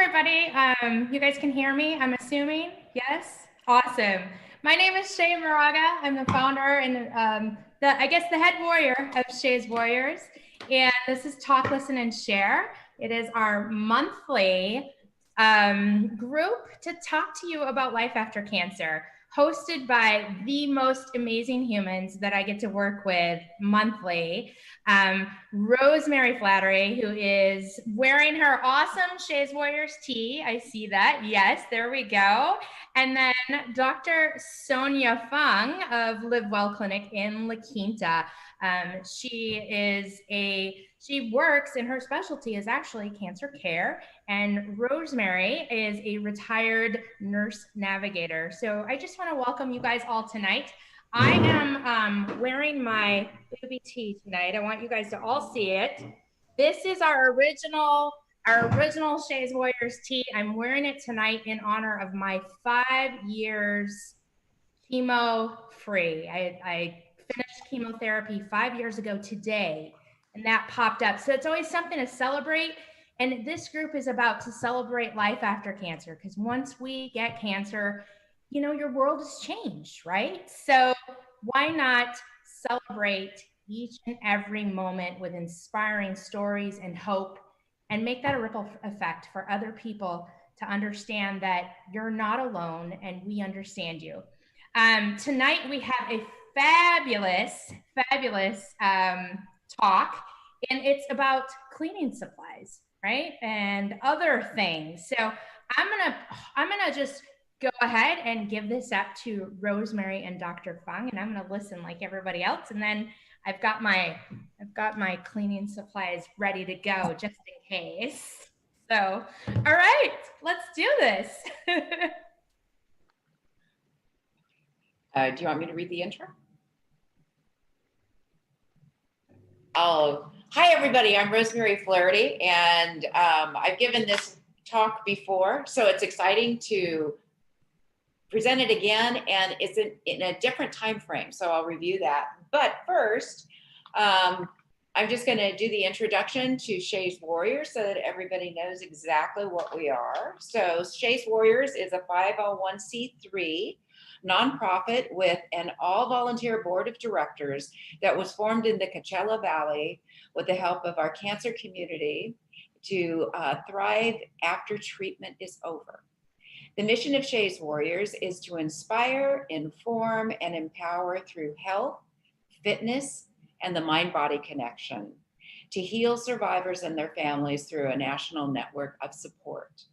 everybody. You guys can hear me, I'm assuming? Yes? Awesome. My name is Shay Moraga. I'm the founder and the head warrior of Shay's Warriors. And this is Talk, Listen, and Share. It is our monthly group to talk to you about life after cancer, hosted by the most amazing humans that I get to work with monthly. Rosemary Flaherty, who is wearing her awesome Shay's Warriors tee. I see that. Yes, there we go. And then Dr. Sonja Fung of Live Well Clinic in La Quinta. She works, and her specialty is actually cancer care. And Rosemary is a retired nurse navigator. So I just want to welcome you guys all tonight. I am wearing my booby tee tonight. I want you guys to all see it. This is our original Shay's Warriors tee. I'm wearing it tonight in honor of my 5 years chemo-free. I finished chemotherapy 5 years ago today, and that popped up. So it's always something to celebrate. And this group is about to celebrate life after cancer, because once we get cancer, you know, your world has changed, right? So why not celebrate each and every moment with inspiring stories and hope, and make that a ripple effect for other people to understand that you're not alone and we understand you. Tonight we have a fabulous talk, and it's about cleaning supplies, right? And other things. So I'm gonna just go ahead and give this up to Rosemary and Dr. Fung, and I'm going to listen like everybody else. And then I've got my cleaning supplies ready to go just in case. So, all right, let's do this. Do you want me to read the intro? Oh, hi everybody, I'm Rosemary Flaherty, and I've given this talk before, so it's exciting to present it again, and it's in a different time frame, so I'll review that. But first, I'm just going to do the introduction to Shay's Warriors so that everybody knows exactly what we are. So Shay's Warriors is a 501c3 nonprofit with an all-volunteer board of directors that was formed in the Coachella Valley with the help of our cancer community to thrive after treatment is over. The mission of Shay's Warriors is to inspire, inform, and empower through health, fitness, and the mind-body connection to heal survivors and their families through a national network of support.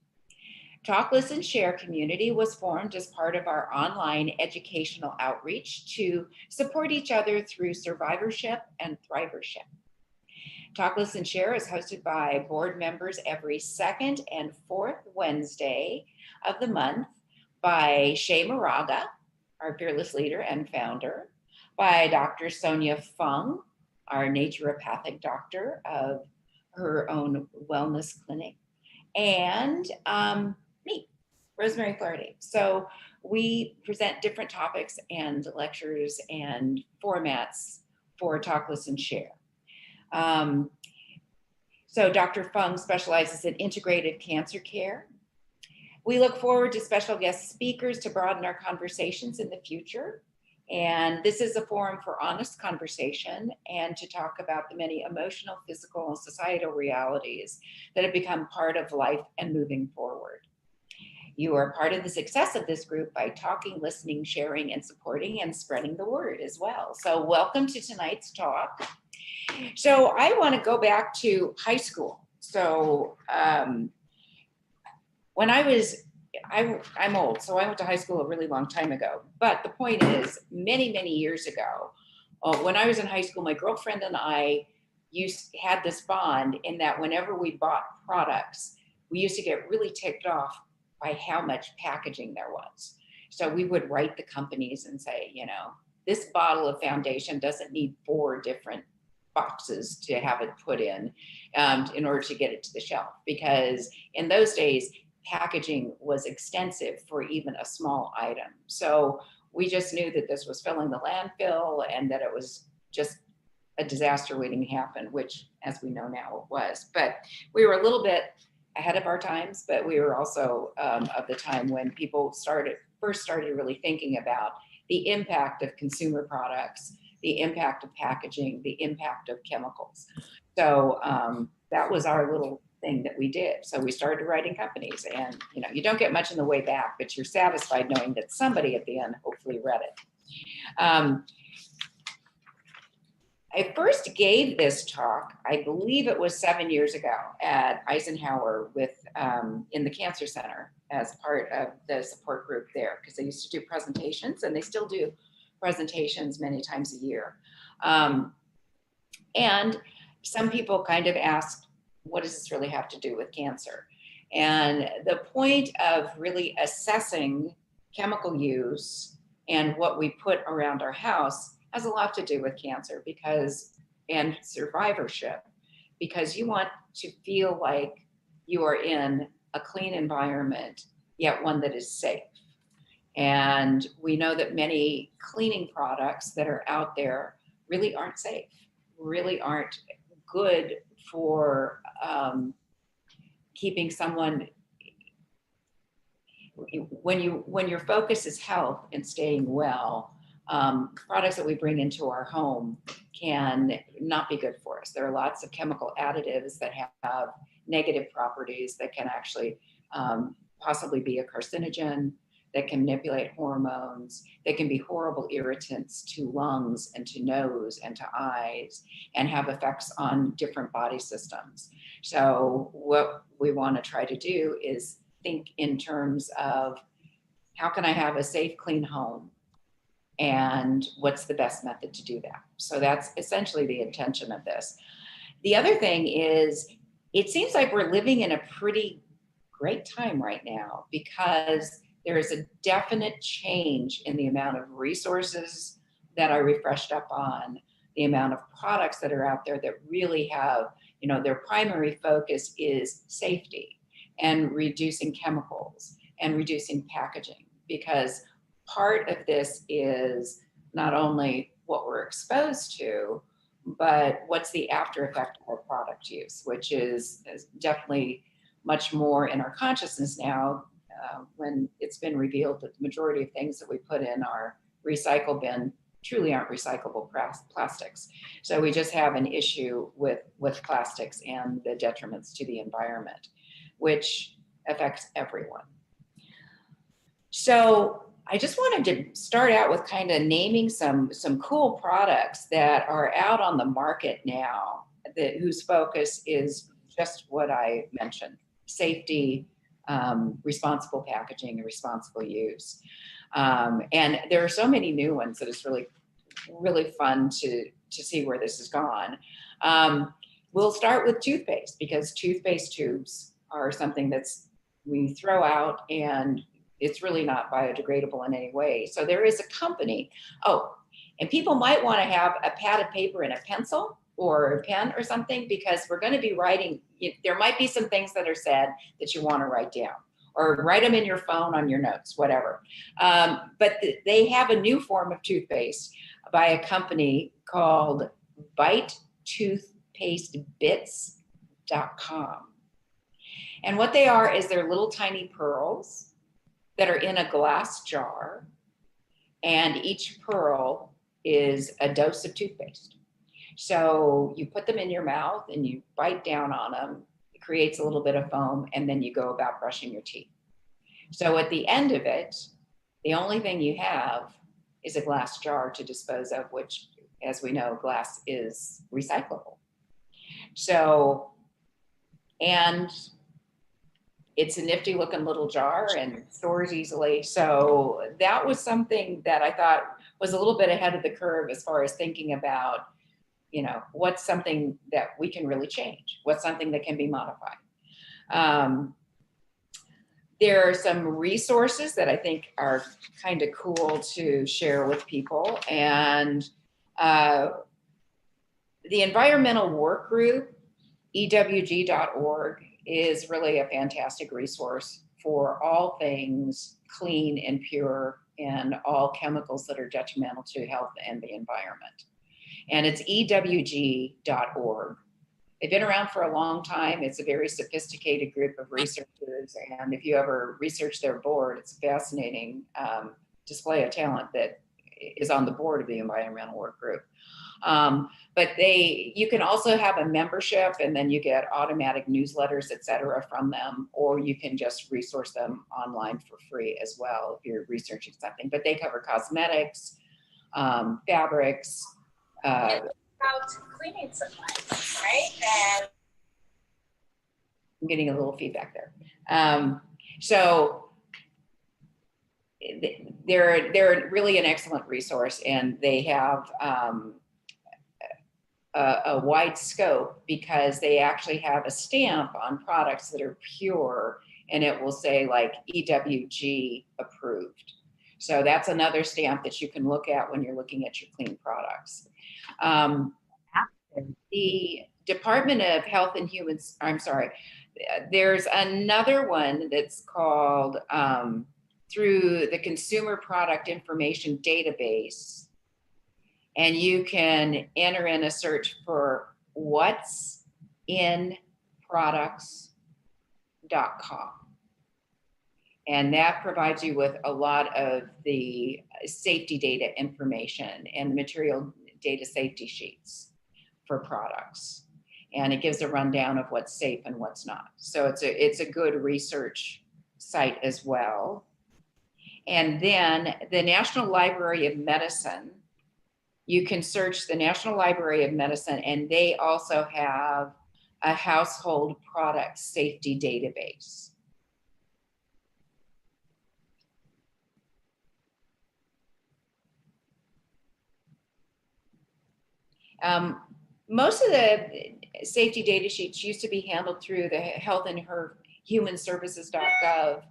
Talk, Listen, Share community was formed as part of our online educational outreach to support each other through survivorship and thrivership. Talk, Listen, Share is hosted by board members every second and fourth Wednesday of the month by Shay Moraga, our fearless leader and founder, by Dr. Sonja Fung, our naturopathic doctor of her own wellness clinic, and me, Rosemary Flaherty. So we present different topics and lectures and formats for Talk, Listen, Share. So Dr. Fung specializes in integrative cancer care. We look forward to special guest speakers to broaden our conversations in the future. And this is a forum for honest conversation and to talk about the many emotional, physical, and societal realities that have become part of life and moving forward. You are part of the success of this group by talking, listening, sharing, and supporting and spreading the word as well. So welcome to tonight's talk. So I want to go back to high school. So when I'm old, so I went to high school a really long time ago. But the point is, many, many years ago, when I was in high school, my girlfriend and I had this bond in that whenever we bought products, we used to get really ticked off by how much packaging there was. So we would write the companies and say, you know, this bottle of foundation doesn't need 4 different boxes to have it put in order to get it to the shelf. Because in those days, packaging was extensive for even a small item. So we just knew that this was filling the landfill and that it was just a disaster waiting to happen, which, as we know now, it was. But we were a little bit ahead of our times, but we were also of the time when people first started really thinking about the impact of consumer products, the impact of packaging, the impact of chemicals. So that was our little thing that we did. So we started writing companies, and you don't get much in the way back, but you're satisfied knowing that somebody at the end hopefully read it. I first gave this talk, I believe it was 7 years ago at Eisenhower in the Cancer Center as part of the support group there, because they used to do presentations, and they still do presentations many times a year. And some people kind of asked, what does this really have to do with cancer? And the point of really assessing chemical use and what we put around our house has a lot to do with cancer and survivorship, because you want to feel like you are in a clean environment, yet one that is safe. And we know that many cleaning products that are out there really aren't safe, really aren't good for keeping someone. When your focus is health and staying well, products that we bring into our home can not be good for us. There are lots of chemical additives that have negative properties that can actually possibly be a carcinogen, that can manipulate hormones, that can be horrible irritants to lungs and to nose and to eyes, and have effects on different body systems. So what we want to try to do is think in terms of, how can I have a safe, clean home? And what's the best method to do that? So that's essentially the intention of this. The other thing is, it seems like we're living in a pretty great time right now, because there is a definite change in the amount of resources that are refreshed up on, the amount of products that are out there that really have, their primary focus is safety and reducing chemicals and reducing packaging, because part of this is not only what we're exposed to, but what's the after effect of our product use, which is definitely much more in our consciousness now, when it's been revealed that the majority of things that we put in our recycle bin truly aren't recyclable plastics. So we just have an issue with plastics and the detriments to the environment, which affects everyone. So I just wanted to start out with kind of naming some cool products that are out on the market now, whose focus is just what I mentioned: safety, responsible packaging, and responsible use. And there are so many new ones that it's really, really fun to see where this has gone. We'll start with toothpaste, because toothpaste tubes are something we throw out, and it's really not biodegradable in any way. So there is a company. Oh, and people might want to have a pad of paper and a pencil or a pen or something, because we're going to be writing. There might be some things that are said that you want to write down, or write them in your phone on your notes, whatever. But they have a new form of toothpaste by a company called BiteToothpasteBits.com. And what they are is they're little tiny pearls that are in a glass jar, and each pearl is a dose of toothpaste. So you put them in your mouth and you bite down on them. It creates a little bit of foam, and then you go about brushing your teeth. So at the end of it, the only thing you have is a glass jar to dispose of, which, as we know, glass is recyclable. So, and it's a nifty looking little jar and stores easily. So that was something that I thought was a little bit ahead of the curve as far as thinking about, what's something that we can really change? What's something that can be modified? There are some resources that I think are kind of cool to share with people. And the Environmental Work Group, EWG.org, is really a fantastic resource for all things clean and pure, and all chemicals that are detrimental to health and the environment. And it's EWG.org. They've been around for a long time. It's a very sophisticated group of researchers. And if you ever research their board, it's a fascinating display of talent that is on the board of the environmental work group. But you can also have a membership, and then you get automatic newsletters, et cetera, from them, or you can just resource them online for free as well if you're researching something. But they cover cosmetics, fabrics, about cleaning supplies, right? And I'm getting a little feedback there. So they're really an excellent resource, and they have a wide scope because they actually have a stamp on products that are pure, and it will say like EWG approved. So that's another stamp that you can look at when you're looking at your clean products. The Department of Health and Humans, I'm sorry, there's another one that's called through the Consumer Product Information Database, and you can enter in a search for what's in products.com. And that provides you with a lot of the safety data information and material data safety sheets for products. And it gives a rundown of what's safe and what's not. So it's a good research site as well. And then the National Library of Medicine, you can search the National Library of Medicine, and they also have a household product safety database. Most of the safety data sheets used to be handled through the Health and Human Services.gov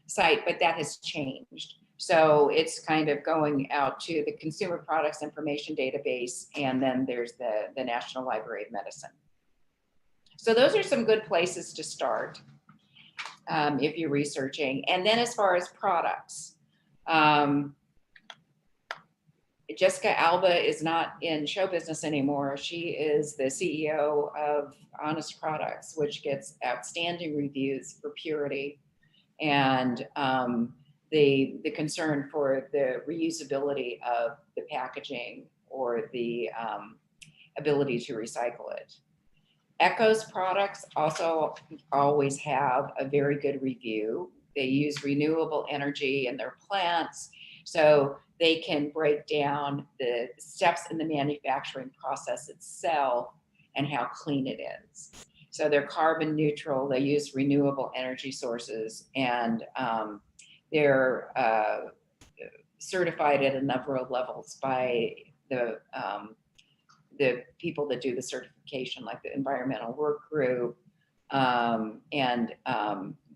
site, but that has changed. So it's kind of going out to the Consumer Products Information Database, and then there's the National Library of Medicine. So those are some good places to start if you're researching. And then as far as products, Jessica Alba is not in show business anymore. She is the CEO of Honest Products, which gets outstanding reviews for purity and the concern for the reusability of the packaging or the ability to recycle it. Echo's products also always have a very good review. They use renewable energy in their plants, so they can break down the steps in the manufacturing process itself and how clean it is. So they're carbon neutral, they use renewable energy sources, and they're certified at a number of levels by the people that do the certification, like the environmental work group, and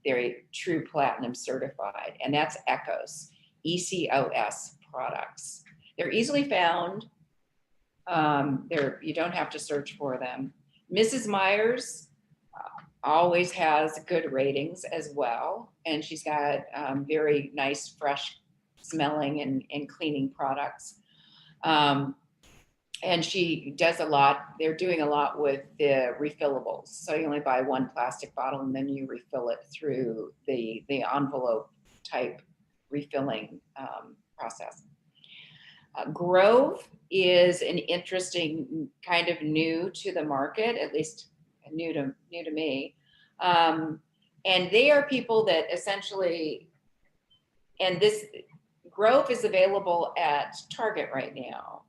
they're true platinum certified, and that's ECOS, ECOS products. They're easily found. You don't have to search for them. Mrs. Myers always has good ratings as well, and she's got very nice, fresh smelling and cleaning products. And she does a lot, they're doing a lot with the refillables. So you only buy one plastic bottle and then you refill it through the envelope type refilling process. Grove is an interesting kind of new to the market, at least new to me. And they are people that essentially, and this Grove is available at Target right now.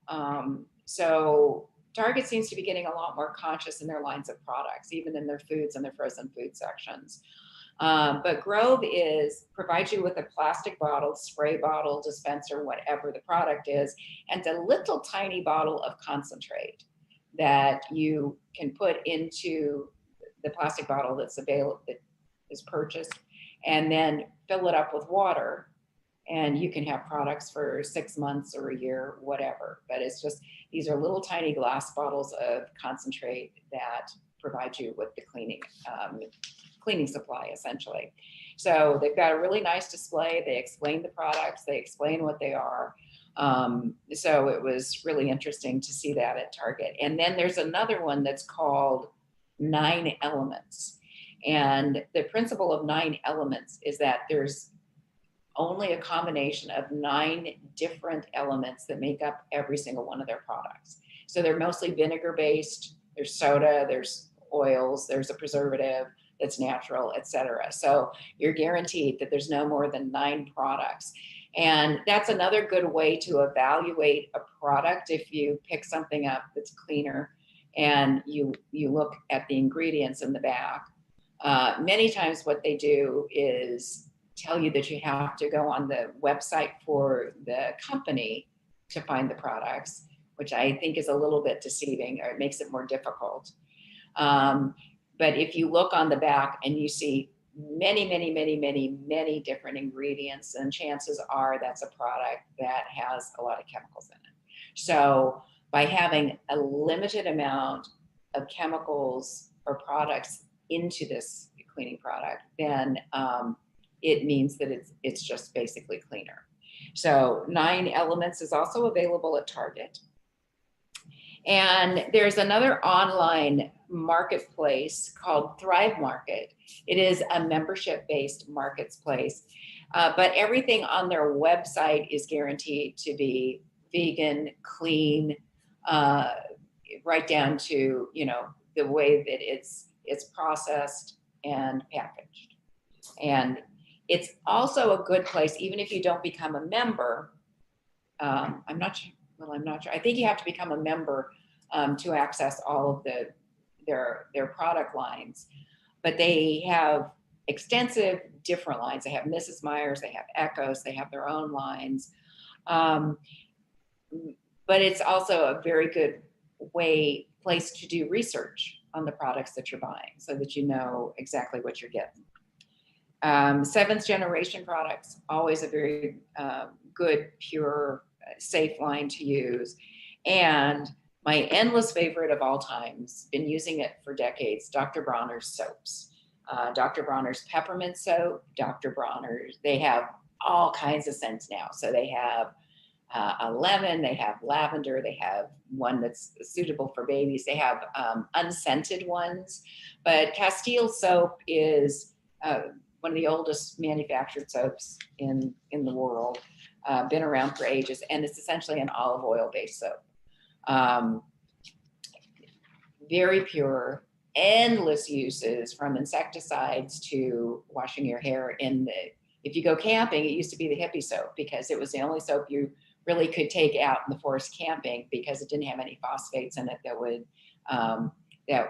So Target seems to be getting a lot more conscious in their lines of products, even in their foods and their frozen food sections. But Grove provides you with a plastic bottle, spray bottle, dispenser, whatever the product is, and a little tiny bottle of concentrate that you can put into the plastic bottle that's available, that is purchased, and then fill it up with water. And you can have products for 6 months or a year, whatever. But it's just, these are little tiny glass bottles of concentrate that provide you with the cleaning supply, essentially. So they've got a really nice display. They explain the products, they explain what they are. So it was really interesting to see that at Target. And then there's another one that's called 9 elements. And the principle of 9 elements is that there's only a combination of 9 different elements that make up every single one of their products. So they're mostly vinegar based, there's soda, there's oils, there's a preservative that's natural, etc. So you're guaranteed that there's no more than 9 products. And that's another good way to evaluate a product. If you pick something up that's cleaner and you look at the ingredients in the back, many times what they do is tell you that you have to go on the website for the company to find the products, which I think is a little bit deceiving, or it makes it more difficult. But if you look on the back and you see many different ingredients, then chances are that's a product that has a lot of chemicals in it. So by having a limited amount of chemicals or products into this cleaning product, then it means that it's just basically cleaner. So 9 Elements is also available at Target. And there's another online marketplace called Thrive Market. It is a membership-based marketplace, but everything on their website is guaranteed to be vegan, clean, right down to, you know, the way that it's processed and packaged. And it's also a good place, even if you don't become a member. I'm not sure. I think you have to become a member to access all of their product lines, but they have extensive different lines. They have Mrs. Meyer's, they have Echoes, they have their own lines. But it's also a very good place to do research on the products that you're buying so that you know exactly what you're getting. 7th generation products, always a very good, pure, safe line to use. And my endless favorite of all times, been using it for decades, Dr. Bronner's soaps. Dr. Bronner's peppermint soap, Dr. Bronner's, they have all kinds of scents now. So they have a lemon, they have lavender, they have one that's suitable for babies. They have unscented ones, but Castile soap is one of the oldest manufactured soaps in the world, been around for ages, and it's essentially an olive oil based soap. Very pure, endless uses, from insecticides to washing your hair if you go camping, it used to be the hippie soap because it was the only soap you really could take out in the forest camping because it didn't have any phosphates in it that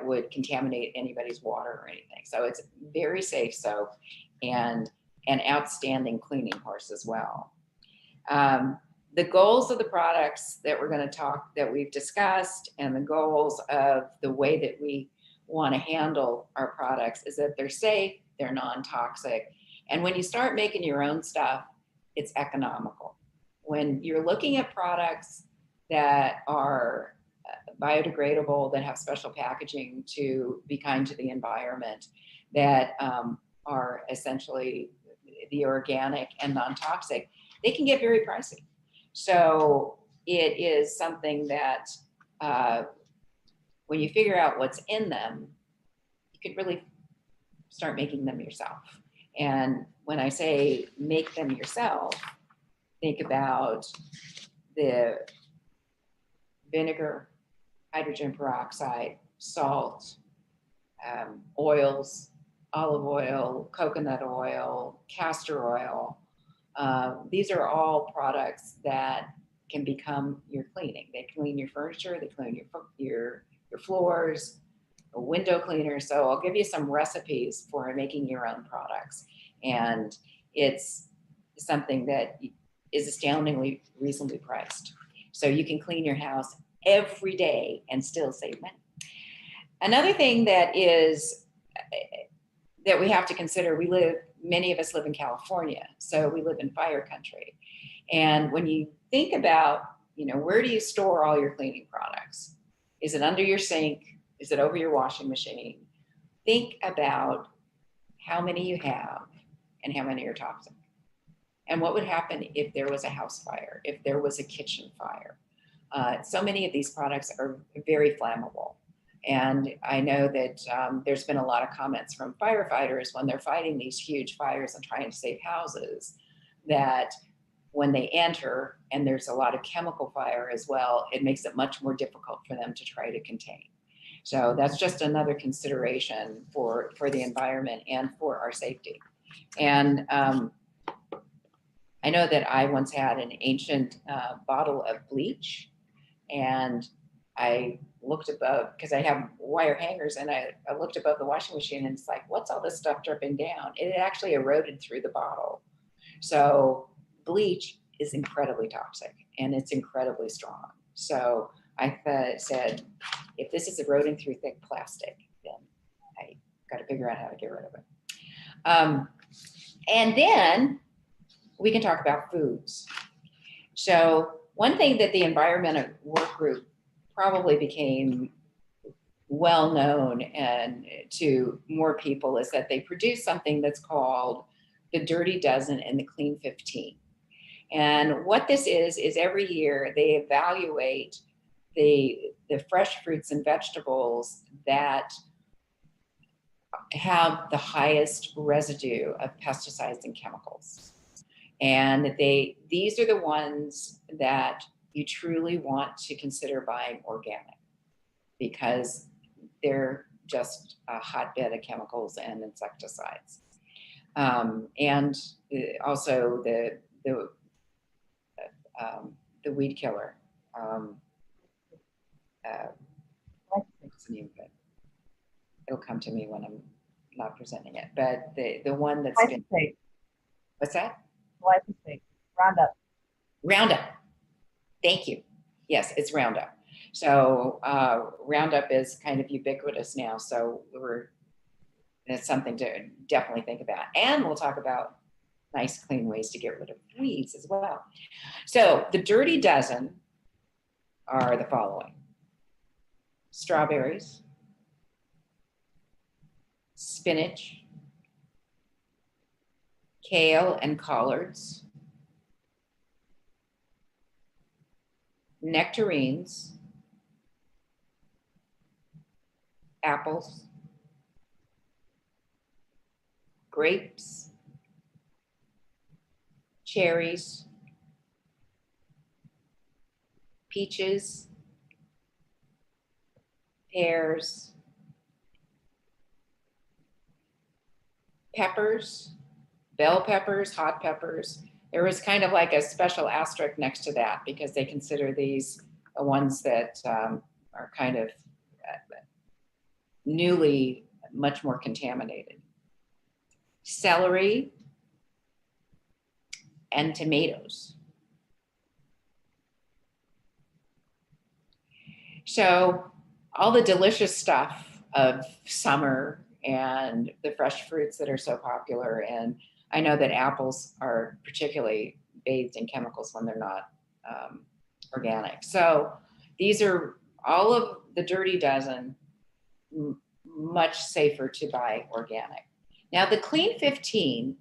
would contaminate anybody's water or anything. So it's very safe soap and an outstanding cleaning horse as well. The goals of the products that that we've discussed, and the goals of the way that we want to handle our products is that they're safe, they're non-toxic. And when you start making your own stuff, it's economical. When you're looking at products that are biodegradable, that have special packaging to be kind to the environment, that are essentially the organic and non-toxic, they can get very pricey. So it is something that when you figure out what's in them, you could really start making them yourself. And when I say make them yourself, think about the vinegar, hydrogen peroxide, salt, oils, olive oil, coconut oil, castor oil. These are all products that can become your cleaning. They clean your furniture, they clean your floors, a window cleaner. So I'll give you some recipes for making your own products. And it's something that is astoundingly reasonably priced. So you can clean your house every day and still save money. Another thing that we have to consider, many of us live in California, so we live in fire country. And when you think about, where do you store all your cleaning products? Is it under your sink? Is it over your washing machine? Think about how many you have and how many are toxic. And what would happen if there was a house fire, if there was a kitchen fire? So many of these products are very flammable. And I know that there's been a lot of comments from firefighters when they're fighting these huge fires and trying to save houses, that when they enter and there's a lot of chemical fire as well, it makes it much more difficult for them to try to contain. So that's just another consideration for the environment and for our safety. And I know that I once had an ancient bottle of bleach, and I looked above, because I have wire hangers, and I looked above the washing machine, and it's like, what's all this stuff dripping down? It actually eroded through the bottle. So bleach is incredibly toxic, and it's incredibly strong. So I said, if this is eroding through thick plastic, then I got to figure out how to get rid of it. And then we can talk about foods. So one thing that the environmental work group probably became well known and to more people is that they produce something that's called the Dirty Dozen and the Clean 15. And what this is every year they evaluate the fresh fruits and vegetables that have the highest residue of pesticides and chemicals. And these are the ones that you truly want to consider buying organic, because they're just a hotbed of chemicals and insecticides. And also the weed killer. What's the name of it? It'll come to me when I'm not presenting it. But the one that's glyphosate. What's that? Glyphosate. Roundup. Roundup. Thank you. Yes, it's Roundup. So Roundup is kind of ubiquitous now. So it's something to definitely think about. And we'll talk about nice, clean ways to get rid of weeds as well. So the Dirty Dozen are the following: strawberries, spinach, kale and collards, nectarines, apples, grapes, cherries, peaches, pears, peppers, bell peppers, hot peppers. There was kind of like a special asterisk next to that because they consider these the ones that are kind of newly much more contaminated. Celery and tomatoes. So all the delicious stuff of summer and the fresh fruits that are so popular. And I know that apples are particularly bathed in chemicals when they're not organic. So these are all of the Dirty Dozen, much safer to buy organic. Now the Clean 15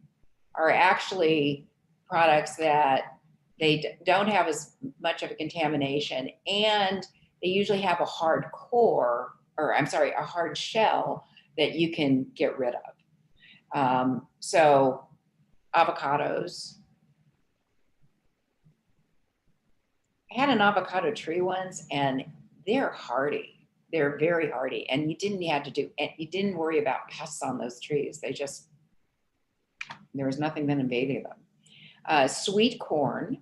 are actually products that they don't have as much of a contamination, and they usually have a hard core, or I'm sorry, a hard shell that you can get rid of. So avocados. I had an avocado tree once, and they're hardy. They're very hardy, and you didn't worry about pests on those trees. There was nothing then invading them. Sweet corn,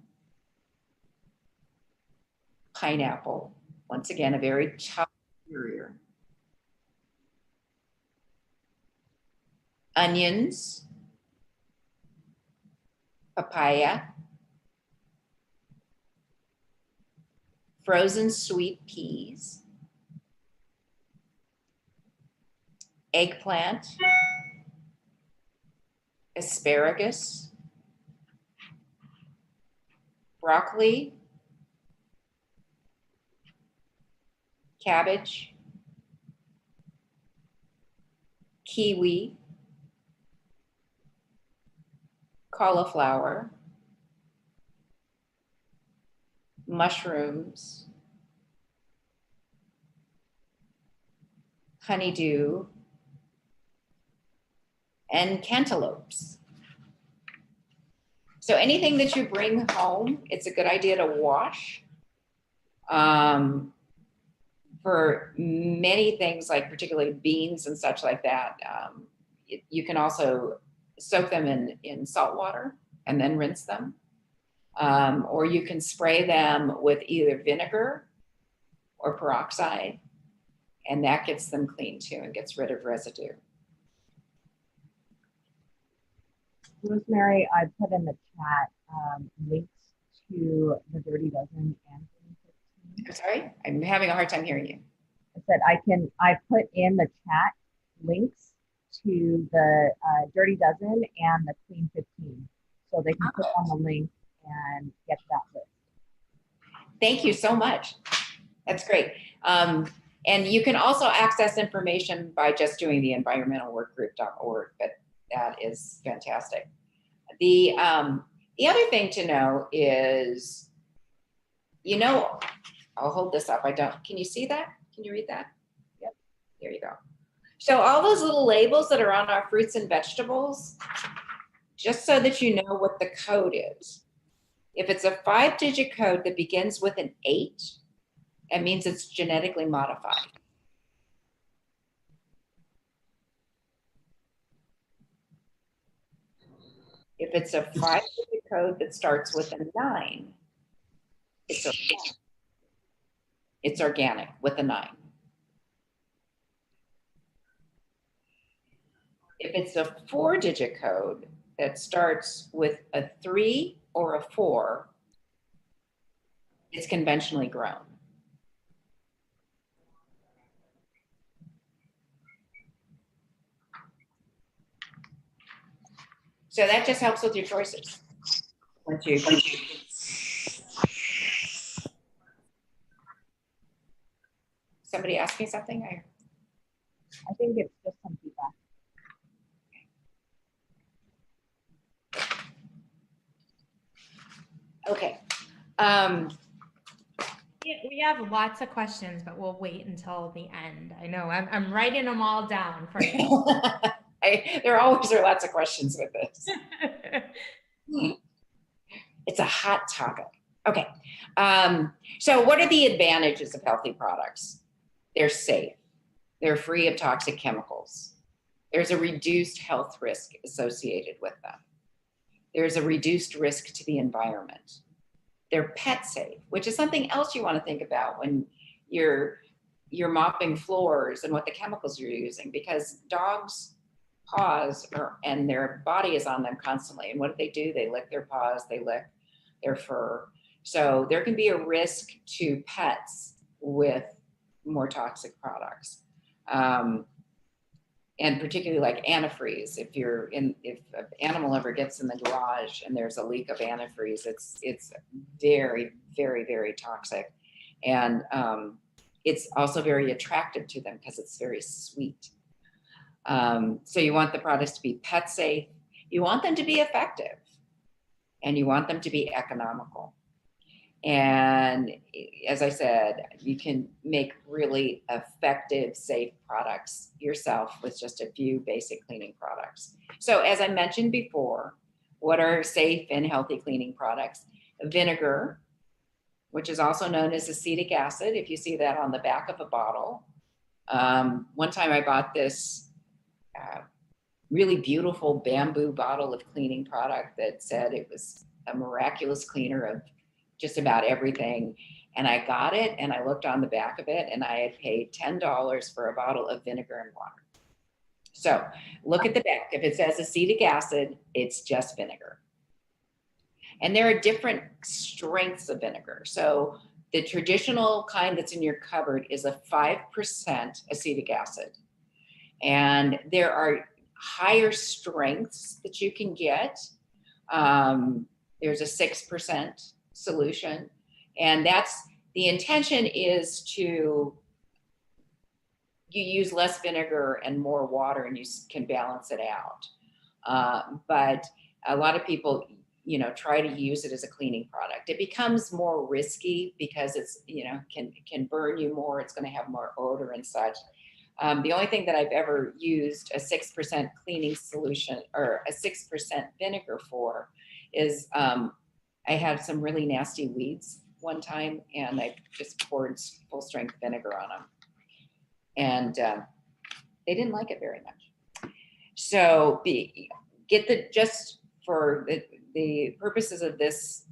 pineapple, once again, a very tough exterior. Onions, papaya, frozen sweet peas, eggplant, asparagus, broccoli, cabbage, kiwi, cauliflower, mushrooms, honeydew, and cantaloupes. So anything that you bring home, it's a good idea to wash. For many things, like particularly beans and such like that, you can also soak them in salt water and then rinse them. Or you can spray them with either vinegar or peroxide, and that gets them clean too and gets rid of residue. Rosemary, I put in the chat links to the Dirty Dozen and I'm sorry, I'm having a hard time hearing you. I said I put in the chat links to the Dirty Dozen and the Clean 15. So they can click on the link and get that list. Thank you so much. That's great. And you can also access information by just doing the environmentalworkgroup.org, but that is fantastic. The other thing to know is, I'll hold this up. Can you see that? Can you read that? Yep, there you go. So all those little labels that are on our fruits and vegetables, just so that you know what the code is. If it's a 5-digit code that begins with an 8, it means it's genetically modified. If it's a 5-digit code that starts with a 9, it's organic. It's organic with a 9. If it's a 4-digit code that starts with a 3 or a 4, it's conventionally grown. So that just helps with your choices. Somebody ask me something? I think it's just some feedback. Okay. We have lots of questions, but we'll wait until the end. I know I'm writing them all down for you. There always are lots of questions with this. It's a hot topic. Okay. So what are the advantages of healthy products? They're safe. They're free of toxic chemicals. There's a reduced health risk associated with them. There's a reduced risk to the environment. They're pet safe, which is something else you want to think about when you're mopping floors and what the chemicals you're using, because dogs' paws and their body is on them constantly. And what do? They lick their paws, they lick their fur. So there can be a risk to pets with more toxic products. And particularly like antifreeze, if an animal ever gets in the garage and there's a leak of antifreeze, it's very, very, very toxic. And it's also very attractive to them because it's very sweet. So you want the products to be pet safe, you want them to be effective, and you want them to be economical. And as I said, you can make really effective, safe products yourself with just a few basic cleaning products. So as I mentioned before, what are safe and healthy cleaning products? Vinegar, which is also known as acetic acid, if you see that on the back of a bottle. One time I bought this really beautiful bamboo bottle of cleaning product that said it was a miraculous cleaner of just about everything. And I got it and I looked on the back of it and I had paid $10 for a bottle of vinegar and water. So look at the back. If it says acetic acid, it's just vinegar. And there are different strengths of vinegar. So the traditional kind that's in your cupboard is a 5% acetic acid. And there are higher strengths that you can get. There's a 6% solution. And that's the intention is you use less vinegar and more water and you can balance it out. But a lot of people, try to use it as a cleaning product. It becomes more risky because it's, can burn you more. It's going to have more odor and such. The only thing that I've ever used a 6% cleaning solution or a 6% vinegar for is I had some really nasty weeds one time, and I just poured full strength vinegar on them, and they didn't like it very much. So just for the purposes of this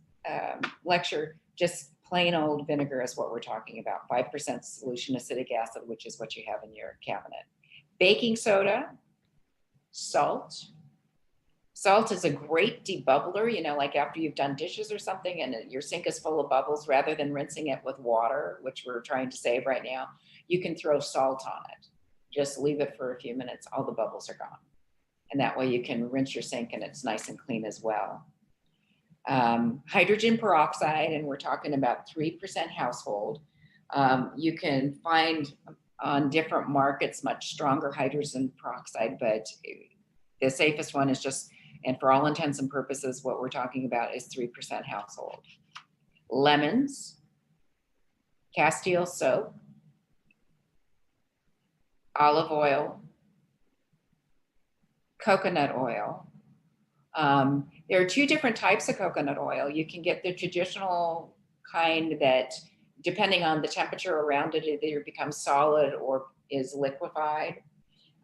lecture, just plain old vinegar is what we're talking about. 5% solution acetic acid, which is what you have in your cabinet. Baking soda, salt. Salt is a great debubbler, you know, like after you've done dishes or something and your sink is full of bubbles, rather than rinsing it with water, which we're trying to save right now, you can throw salt on it. Just leave it for a few minutes, all the bubbles are gone. And that way you can rinse your sink and it's nice and clean as well. Hydrogen peroxide, and we're talking about 3% household. You can find on different markets much stronger hydrogen peroxide, but the safest one is just, and for all intents and purposes, what we're talking about is 3% household. Lemons, Castile soap, olive oil, coconut oil. There are two different types of coconut oil. You can get the traditional kind that, depending on the temperature around it, either becomes solid or is liquefied.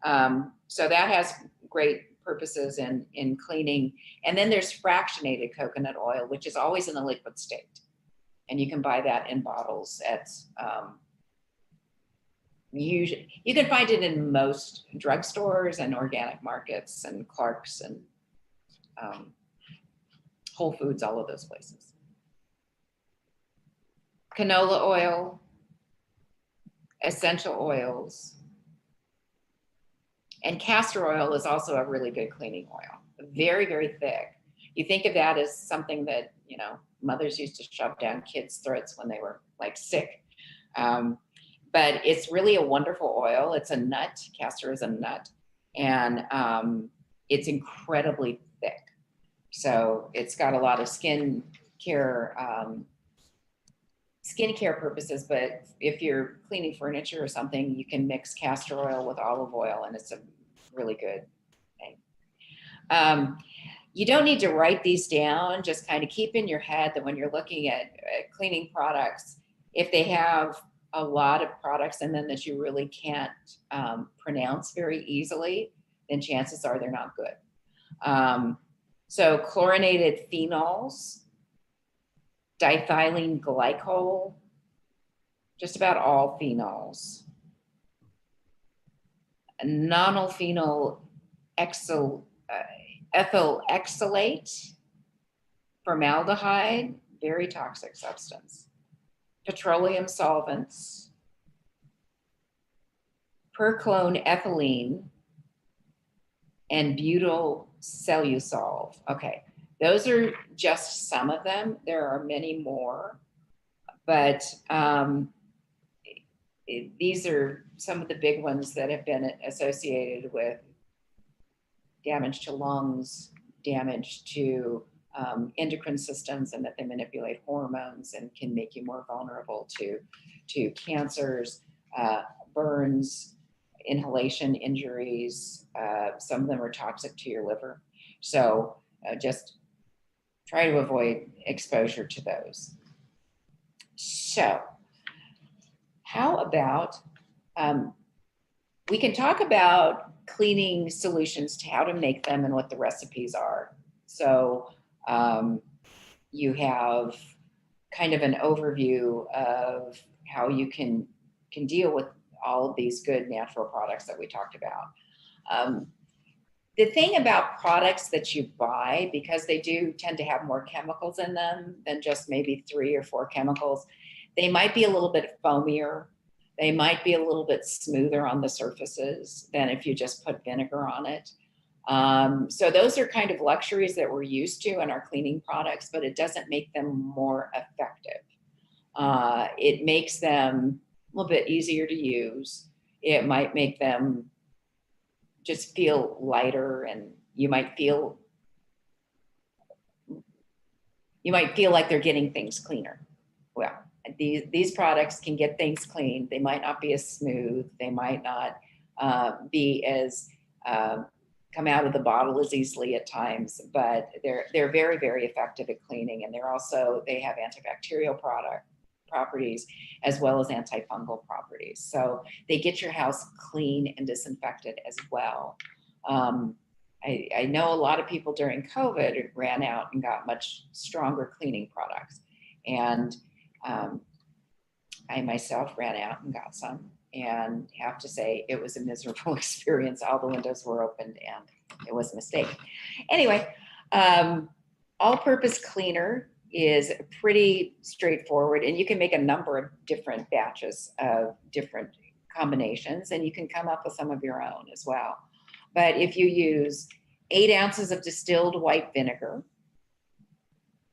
So that has great purposes in cleaning. And then there's fractionated coconut oil, which is always in a liquid state. And you can buy that in bottles at, usually, you can find it in most drugstores and organic markets and Clark's and Whole Foods, all of those places. Canola oil, essential oils, and castor oil is also a really good cleaning oil. Very, very thick. You think of that as something that, you know, mothers used to shove down kids' throats when they were like sick. But it's really a wonderful oil. It's a nut. Castor is a nut. And it's incredibly thick. So it's got a lot of skincare purposes, but if you're cleaning furniture or something, you can mix castor oil with olive oil, and it's a really good thing. You don't need to write these down, just kind of keep in your head that when you're looking at cleaning products, if they have a lot of products in them that you really can't pronounce very easily, then chances are they're not good. So chlorinated phenols, diethylene glycol, just about all phenols, nonylphenol ethyl oxalate, formaldehyde, very toxic substance, petroleum solvents, perchlorone ethylene, and butyl cellulose. Okay, those are just some of them. There are many more, but these are some of the big ones that have been associated with damage to lungs, damage to endocrine systems, and that they manipulate hormones and can make you more vulnerable to cancers, burns, inhalation injuries. Some of them are toxic to your liver. So just try to avoid exposure to those. So how about, we can talk about cleaning solutions, to how to make them and what the recipes are. So you have kind of an overview of how you can deal with all of these good natural products that we talked about. The thing about products that you buy, because they do tend to have more chemicals in them than just maybe 3 or 4 chemicals, they might be a little bit foamier. They might be a little bit smoother on the surfaces than if you just put vinegar on it. So those are kind of luxuries that we're used to in our cleaning products, but it doesn't make them more effective. It makes them a little bit easier to use. It might make them just feel lighter, and you might feel like they're getting things cleaner. Well, these products can get things clean. They might not be as smooth. They might not be as come out of the bottle as easily at times, but they're very, very effective at cleaning, and they have antibacterial properties as well as antifungal properties. So they get your house clean and disinfected as well. I know a lot of people during COVID ran out and got much stronger cleaning products, and I myself ran out and got some, and have to say it was a miserable experience. All the windows were opened and it was a mistake. Anyway, all-purpose cleaner is pretty straightforward, and you can make a number of different batches of different combinations, and you can come up with some of your own as well. But if you use 8 ounces of distilled white vinegar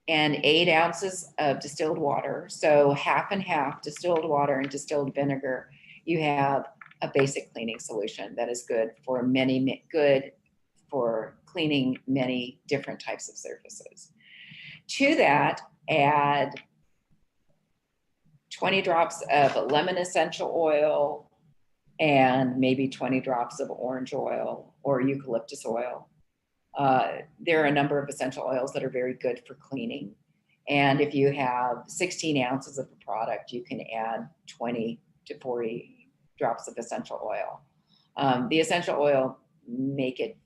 and 8 ounces of distilled water, so half and half distilled water and distilled vinegar, you have a basic cleaning solution that is good for cleaning many different types of surfaces. To that, add 20 drops of lemon essential oil and maybe 20 drops of orange oil or eucalyptus oil. There are a number of essential oils that are very good for cleaning. And if you have 16 ounces of a product, you can add 20 to 40 drops of essential oil. The essential oil make it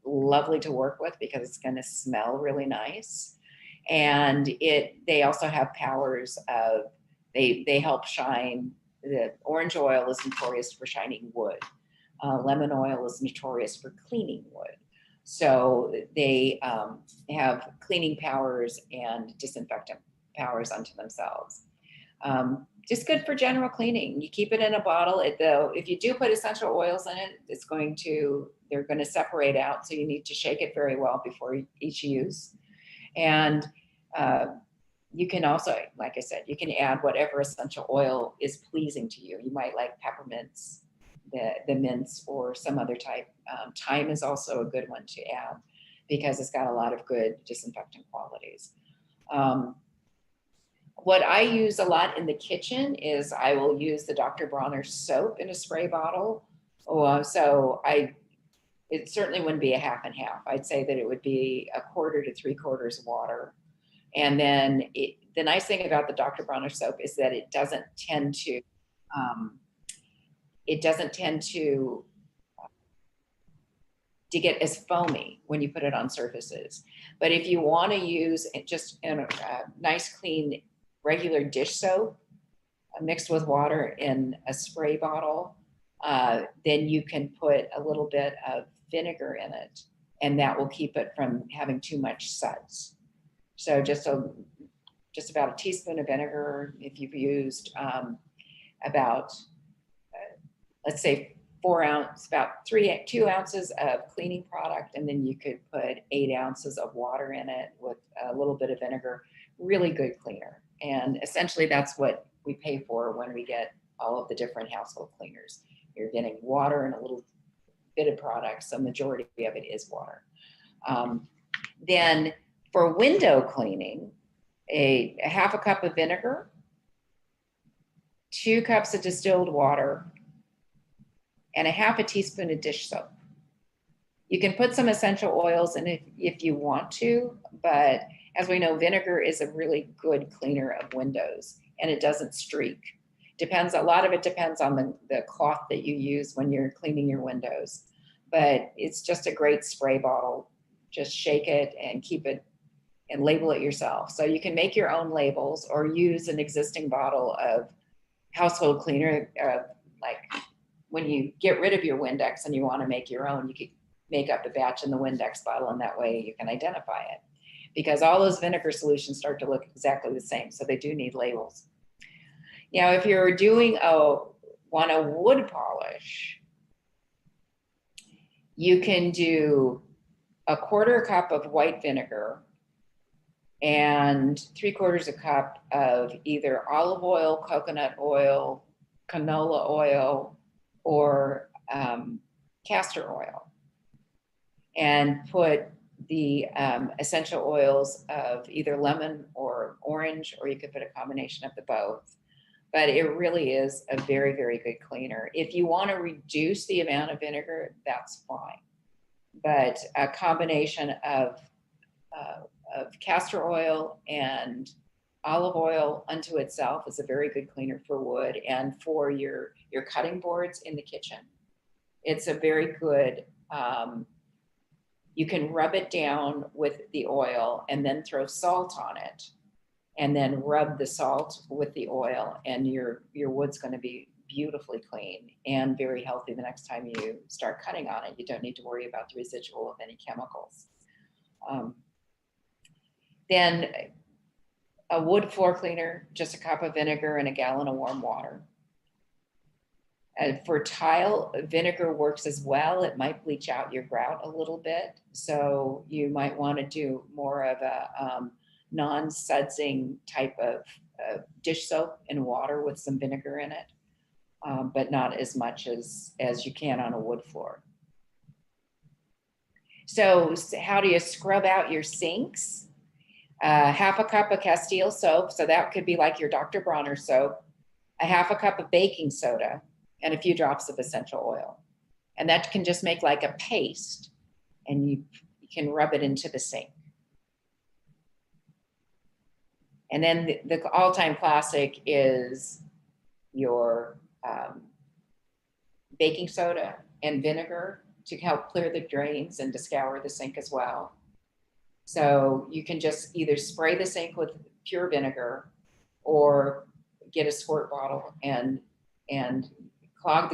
lovely to work with because it's going to smell really nice. And they also have powers of, they help shine. The orange oil is notorious for shining wood. Lemon oil is notorious for cleaning wood. So they have cleaning powers and disinfectant powers unto themselves. Just good for general cleaning. You keep it in a bottle. If you do put essential oils in it, they're going to separate out. So you need to shake it very well before each use. And you can also, like I said, you can add whatever essential oil is pleasing to you. You might like peppermints, the mints, or some other type. Thyme is also a good one to add because it's got a lot of good disinfectant qualities. What I use a lot in the kitchen is I will use the Dr. Bronner soap in a spray bottle. It certainly wouldn't be a half and half. I'd say that it would be 1/4 to 3/4 water. And then the nice thing about the Dr. Bronner soap is that it doesn't tend to get as foamy when you put it on surfaces. But if you want to use just a nice clean regular dish soap mixed with water in a spray bottle, then you can put a little bit of vinegar in it, and that will keep it from having too much suds. So just about a teaspoon of vinegar. If you've used about, let's say 4 ounces, about 2 ounces of cleaning product, and then you could put 8 ounces of water in it with a little bit of vinegar. Really good cleaner. And essentially that's what we pay for when we get all of the different household cleaners. You're getting water and a little bit of product, so majority of it is water. Then for window cleaning, a 1/2 cup of vinegar, 2 cups of distilled water, and a 1/2 teaspoon of dish soap. You can put some essential oils in it if you want to, but as we know, vinegar is a really good cleaner of windows, and it doesn't streak. A lot of it depends on the cloth that you use when you're cleaning your windows, but it's just a great spray bottle. Just shake it and keep it and label it yourself. So you can make your own labels or use an existing bottle of household cleaner. Like when you get rid of your Windex and you want to make your own, you could make up a batch in the Windex bottle, and that way you can identify it. Because all those vinegar solutions start to look exactly the same, so they do need labels. Now, if you're want a wood polish, you can do a 1/4 cup of white vinegar and 3/4 cup of either olive oil, coconut oil, canola oil, or castor oil, and put the essential oils of either lemon or orange, or you could put a combination of the both. but it really is a very, very good cleaner. If you want to reduce the amount of vinegar, that's fine. But a combination of castor oil and olive oil unto itself is a very good cleaner for wood and for your cutting boards in the kitchen. It's a very good, you can rub it down with the oil and then throw salt on it and then rub the salt with the oil, and your wood's going to be beautifully clean and very healthy the next time you start cutting on it. You don't need to worry about the residual of any chemicals. Then a wood floor cleaner, just a cup of vinegar and a gallon of warm water. For tile, vinegar works as well. It might bleach out your grout a little bit. So you might want to do more of a non-sudsing type of dish soap in water with some vinegar in it, but not as much as you can on a wood floor. So how do you scrub out your sinks? Half a cup of Castile soap, so that could be like your Dr. Bronner soap, a half a cup of baking soda, and a few drops of essential oil. And that can just make like a paste, and you can rub it into the sink. And then the all-time classic is your baking soda and vinegar to help clear the drains and to scour the sink as well. So you can just either spray the sink with pure vinegar or get a squirt bottle and clog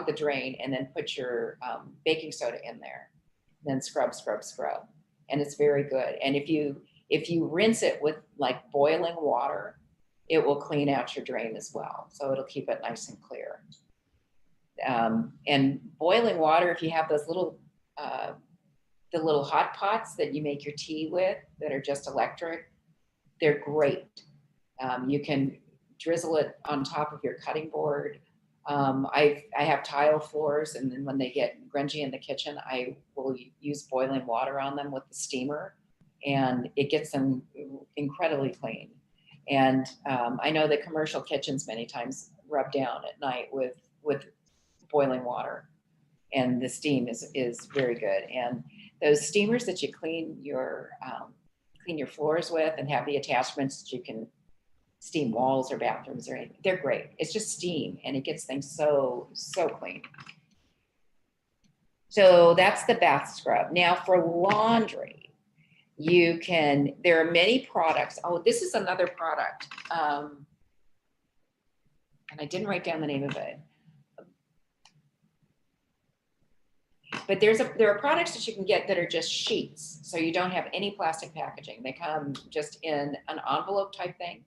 the drain, and then put your baking soda in there. Then scrub. And it's very good. And if you rinse it with like boiling water, it will clean out your drain as well. So it'll keep it nice and clear. And boiling water, if you have those little, the little hot pots that you make your tea with that are just electric, they're great. You can drizzle it on top of your cutting board. I have tile floors, and then when they get grungy in the kitchen, I will use boiling water on them with the steamer, and it gets them incredibly clean. And I know that commercial kitchens many times rub down at night with boiling water, and the steam is very good. And those steamers that you clean your floors with and have the attachments that you can steam walls or bathrooms or anything, they're great. It's just steam, and it gets things so clean. So that's the bath scrub. Now for laundry, there are many products. Oh, this is another product. And I didn't write down the name of it. But there are products that you can get that are just sheets. So you don't have any plastic packaging. They come just in an envelope type thing,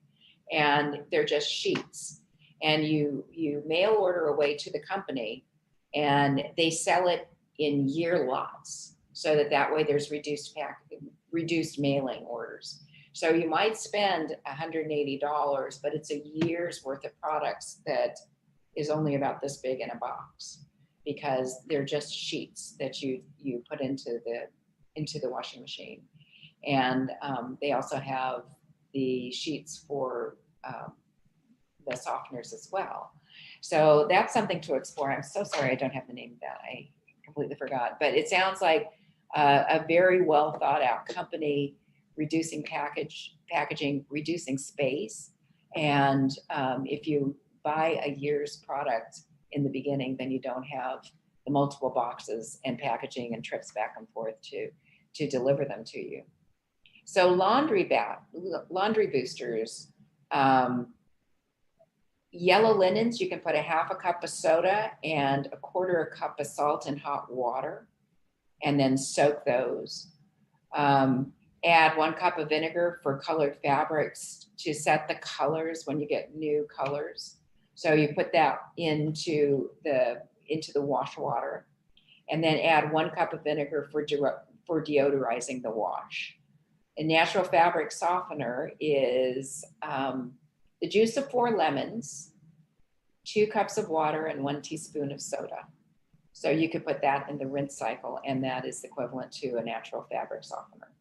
and they're just sheets. And you mail order away to the company, and they sell it in year lots, so that way there's reduced mailing orders. So you might spend $180, but it's a year's worth of products that is only about this big in a box, because they're just sheets that you put into the washing machine. And they also have the sheets for the softeners as well. So that's something to explore. I'm so sorry I don't have the name of that. I completely forgot. But it sounds like a very well thought out company, reducing packaging, reducing space. And if you buy a year's product in the beginning, then you don't have the multiple boxes and packaging and trips back and forth to deliver them to you. So laundry boosters, yellow linens, you can put a half a cup of soda and a quarter a cup of salt in hot water, and then soak those. Add 1 cup of vinegar for colored fabrics to set the colors when you get new colors. So you put that into the wash water, and then add 1 cup of vinegar for deodorizing the wash. A natural fabric softener is the juice of 4 lemons, 2 cups of water, and 1 teaspoon of soda. So you could put that in the rinse cycle, and that is equivalent to a natural fabric softener.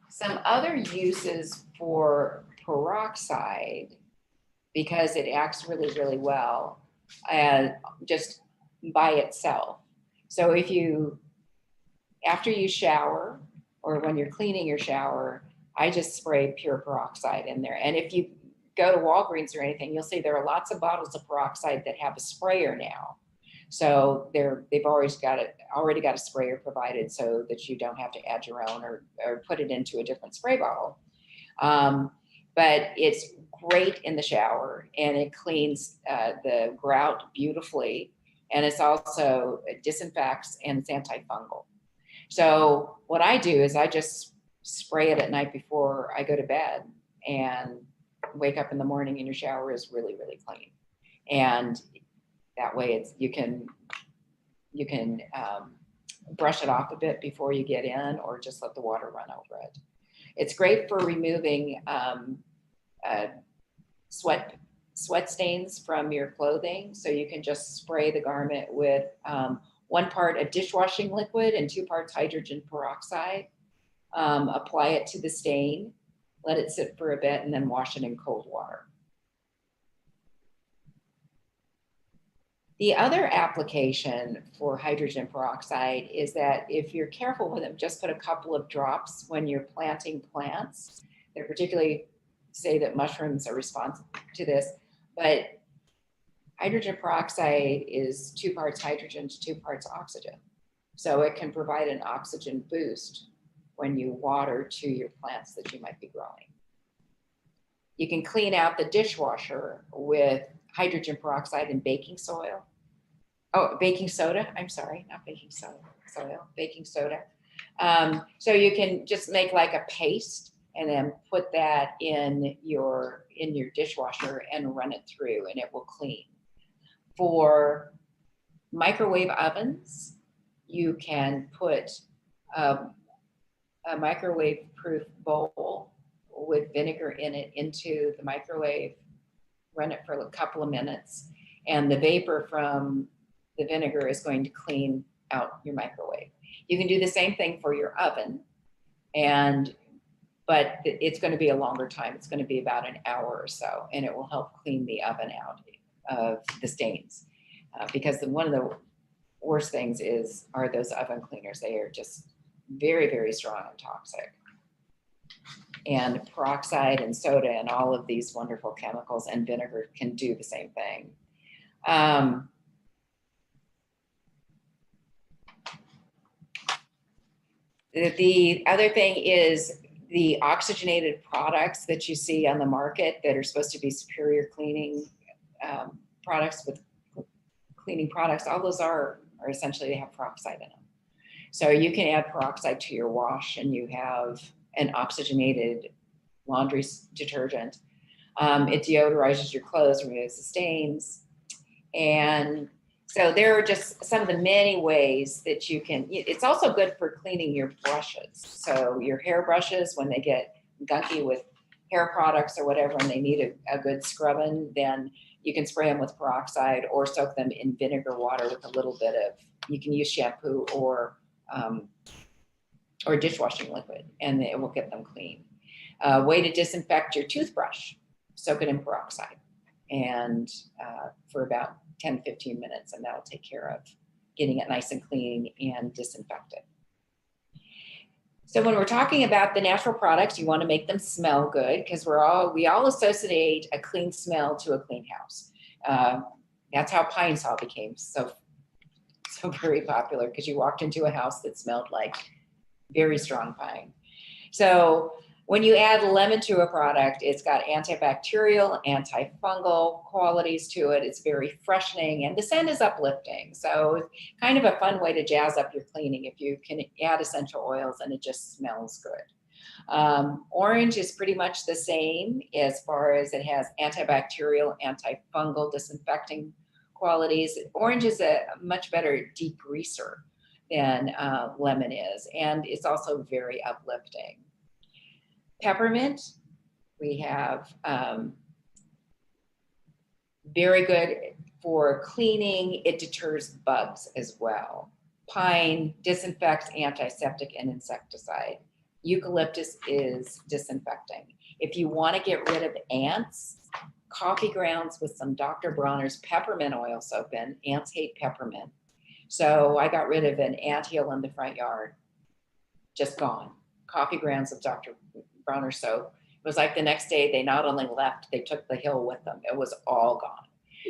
Some other uses for peroxide because it acts really, really well just by itself. So if you, after you shower or when you're cleaning your shower, I just spray pure peroxide in there. And if you go to Walgreens or anything, you'll see there are lots of bottles of peroxide that have a sprayer now. So they've always already got a sprayer provided so that you don't have to add your own or put it into a different spray bottle. But it's great in the shower and it cleans the grout beautifully. And it's also, it disinfects and it's antifungal. So what I do is I just spray it at night before I go to bed, and wake up in the morning and your shower is really, really clean. And that way you can brush it off a bit before you get in, or just let the water run over it. It's great for removing sweat stains from your clothing. So you can just spray the garment with 1 part of dishwashing liquid and 2 parts hydrogen peroxide. Apply it to the stain, let it sit for a bit, and then wash it in cold water. The other application for hydrogen peroxide is that if you're careful with it, just put a couple of drops when you're planting plants. They particularly say that mushrooms are responsive to this, but hydrogen peroxide is 2 parts hydrogen to 2 parts oxygen. So it can provide an oxygen boost when you water to your plants that you might be growing. You can clean out the dishwasher with hydrogen peroxide and baking soda. Baking soda, I'm sorry, not baking soda, baking soda. So you can just make like a paste and then put that in your dishwasher and run it through, and it will clean. For microwave ovens, you can put a microwave proof bowl with vinegar in it into the microwave, run it for a couple of minutes, and the vapor from the vinegar is going to clean out your microwave. You can do the same thing for your oven, but it's going to be a longer time. It's going to be about an hour or so, and it will help clean the oven out of the stains. Because one of the worst things are those oven cleaners. They are just very, very strong and toxic. And peroxide and soda and all of these wonderful chemicals and vinegar can do the same thing. The other thing is the oxygenated products that you see on the market that are supposed to be superior cleaning products with cleaning products. All those are essentially, they have peroxide in them. So you can add peroxide to your wash and you have an oxygenated laundry detergent. It deodorizes your clothes, removes the stains. And so there are just some of the many ways that you can, it's also good for cleaning your brushes. So your hair brushes, when they get gunky with hair products or whatever, and they need a good scrubbing, then you can spray them with peroxide or soak them in vinegar water with a little bit of, you can use shampoo or dishwashing liquid, and it will get them clean. Way to disinfect your toothbrush, soak it in peroxide and for about 10, 15 minutes, and that'll take care of getting it nice and clean and disinfected. So when we're talking about the natural products, you want to make them smell good, because we all associate a clean smell to a clean house. That's how Pine Sol became so very popular, because you walked into a house that smelled like very strong pine. So when you add lemon to a product, it's got antibacterial, antifungal qualities to it. It's very freshening, and the scent is uplifting. So kind of a fun way to jazz up your cleaning if you can add essential oils and it just smells good. Orange is pretty much the same as far as it has antibacterial, antifungal, disinfecting qualities. Orange is a much better degreaser than lemon is, and it's also very uplifting. Peppermint, we have very good for cleaning. It deters bugs as well. Pine disinfects, antiseptic, and insecticide. eucalyptus is disinfecting. If you want to get rid of ants, coffee grounds with some Dr. Bronner's peppermint oil soap in. Ants hate peppermint. So I got rid of an anthill in the front yard. Just gone. Coffee grounds of Dr. Bronner soap. It was like the next day they not only left, they took the hill with them. It was all gone.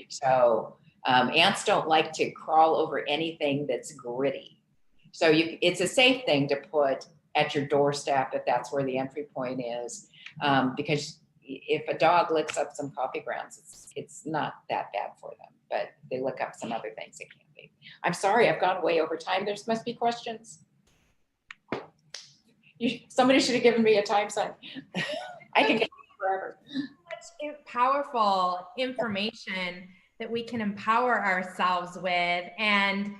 So ants don't like to crawl over anything that's gritty. So it's a safe thing to put at your doorstep if that's where the entry point is, because if a dog licks up some coffee grounds, it's not that bad for them, but they lick up some other things it can be. I'm sorry, I've gone way over time. There must be questions. Somebody should have given me a time sign. I can get forever. Such powerful information that we can empower ourselves with. And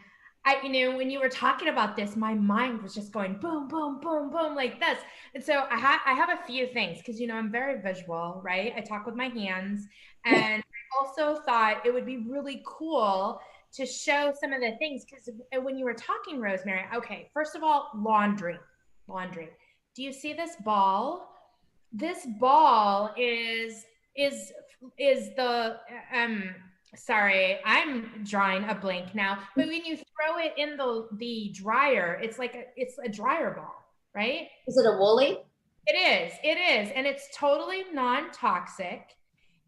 when you were talking about this, my mind was just going boom, boom, boom, boom, like this. And so I have a few things because, I'm very visual, right? I talk with my hands. And I also thought it would be really cool to show some of the things, because when you were talking, Rosemary, okay, first of all, laundry. Do you see this ball? This ball is the, sorry, I'm drawing a blank now, but when you throw it in the dryer, it's a dryer ball, right? Is it a woolly? It is. And it's totally non-toxic.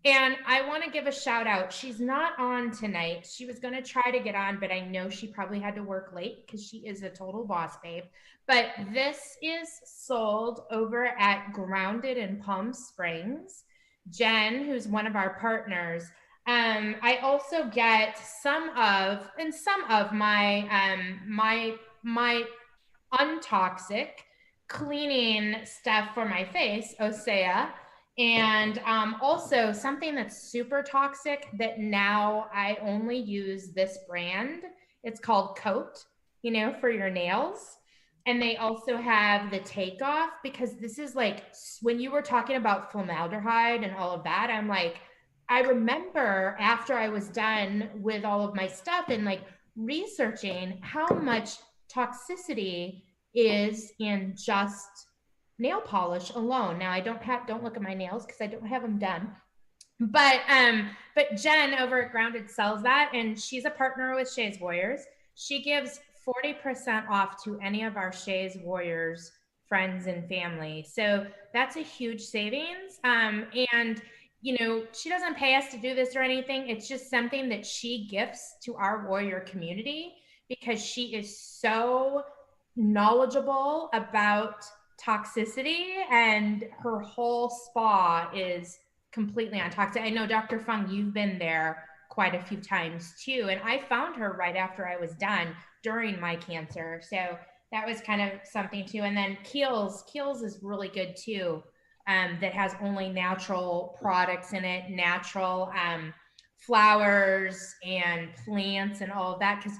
And I want to give a shout out. She's not on tonight. She was going to try to get on, but I know she probably had to work late because she is a total boss babe. But this is sold over at Grounded in Palm Springs. Jen, who's one of our partners, I also get some of my untoxic cleaning stuff for my face, Osea. And also something that's super toxic that now I only use this brand. It's called Coat, for your nails. And they also have the takeoff, because this is like, when you were talking about formaldehyde and all of that, I'm like, I remember after I was done with all of my stuff and like researching how much toxicity is in just nail polish alone. Now I don't look at my nails because I don't have them done. But Jen over at Grounded sells that, and she's a partner with Shay's Warriors. She gives 40% off to any of our Shay's Warriors friends and family. So that's a huge savings. And she doesn't pay us to do this or anything. It's just something that she gifts to our warrior community because she is so knowledgeable about toxicity, and her whole spa is completely untoxic. I know Dr. Fung, you've been there quite a few times too, and I found her right after I was done during my cancer, so that was kind of something too. And then Kiehl's is really good too, that has only natural products in it, natural flowers and plants and all of that, because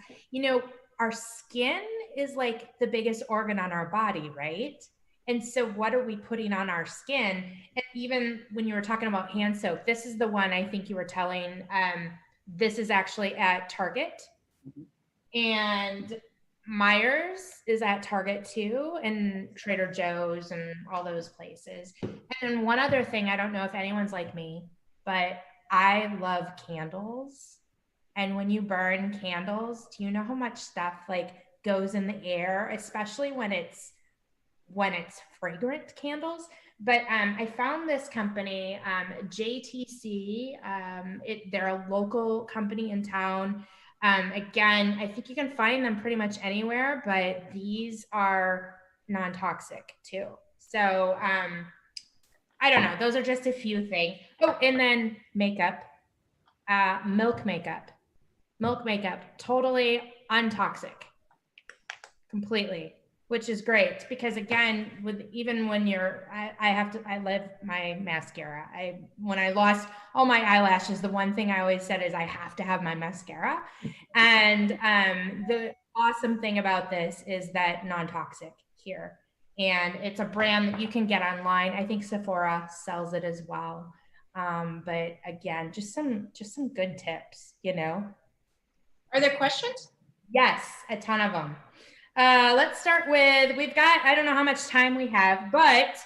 our skin is like the biggest organ on our body, right? And so what are we putting on our skin? And even when you were talking about hand soap, this is the one I think you were telling, this is actually at Target. And Myers is at Target too, and Trader Joe's and all those places. And one other thing, I don't know if anyone's like me, but I love candles. And when you burn candles, do you know how much stuff like goes in the air, especially when it's fragrant candles? But I found this company, JTC. They're a local company in town. Again, I think you can find them pretty much anywhere, but these are non-toxic too. So I don't know. Those are just a few things. Oh, and then makeup, milk makeup, totally untoxic, completely. Which is great because again, I love my mascara. When I lost all my eyelashes, the one thing I always said is I have to have my mascara. And the awesome thing about this is that non-toxic here. And it's a brand that you can get online. I think Sephora sells it as well. But again, just some good tips, Are there questions? Yes, a ton of them. Let's start with, I don't know how much time we have, but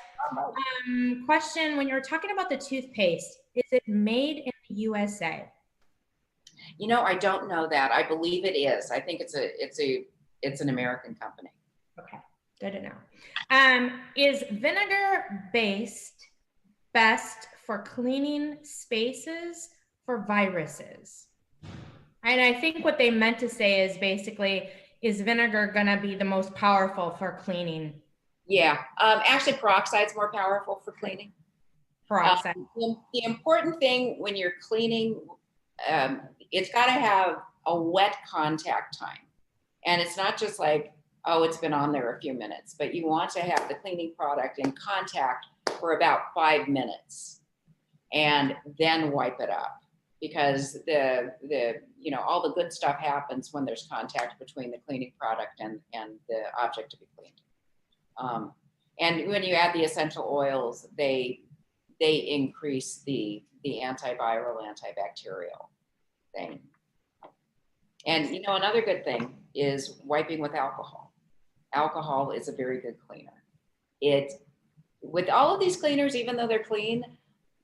question, when you're talking about the toothpaste, is it made in the USA? You know, I don't know that. I believe it is. I think it's an American company. Okay, good to know. Is vinegar based best for cleaning spaces for viruses? And I think what they meant to say is basically, is vinegar gonna be the most powerful for cleaning? Yeah, actually peroxide's more powerful for cleaning. Peroxide. The important thing when you're cleaning, it's gotta have a wet contact time. And it's not just like, oh, it's been on there a few minutes, but you want to have the cleaning product in contact for about 5 minutes and then wipe it up, because all the good stuff happens when there's contact between the cleaning product and the object to be cleaned. And when you add the essential oils, they increase the antiviral, antibacterial thing. And another good thing is wiping with alcohol. Alcohol is a very good cleaner. With all of these cleaners, even though they're clean,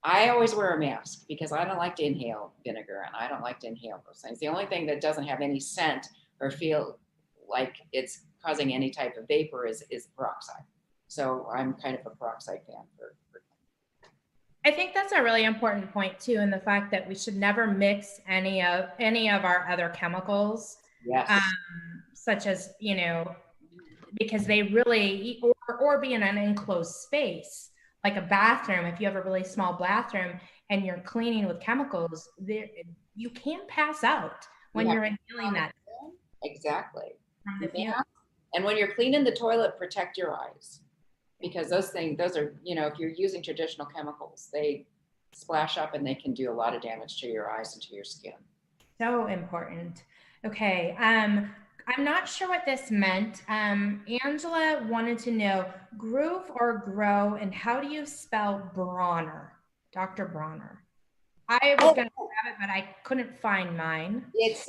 I always wear a mask because I don't like to inhale vinegar and I don't like to inhale those things. The only thing that doesn't have any scent or feel like it's causing any type of vapor is peroxide. So I'm kind of a peroxide fan for I think that's a really important point too, in the fact that we should never mix any of our other chemicals. Yes. Such as, because they really, or be in an enclosed space, like a bathroom. If you have a really small bathroom and you're cleaning with chemicals, you can't pass out when you're inhaling that. Exactly. From the fumes. And when you're cleaning the toilet, protect your eyes. Because those are, if you're using traditional chemicals, they splash up and they can do a lot of damage to your eyes and to your skin. So important. Okay. I'm not sure what this meant. Angela wanted to know groove or grow, and how do you spell Bronner? Dr. Bronner. I was going to grab it, but I couldn't find mine. It's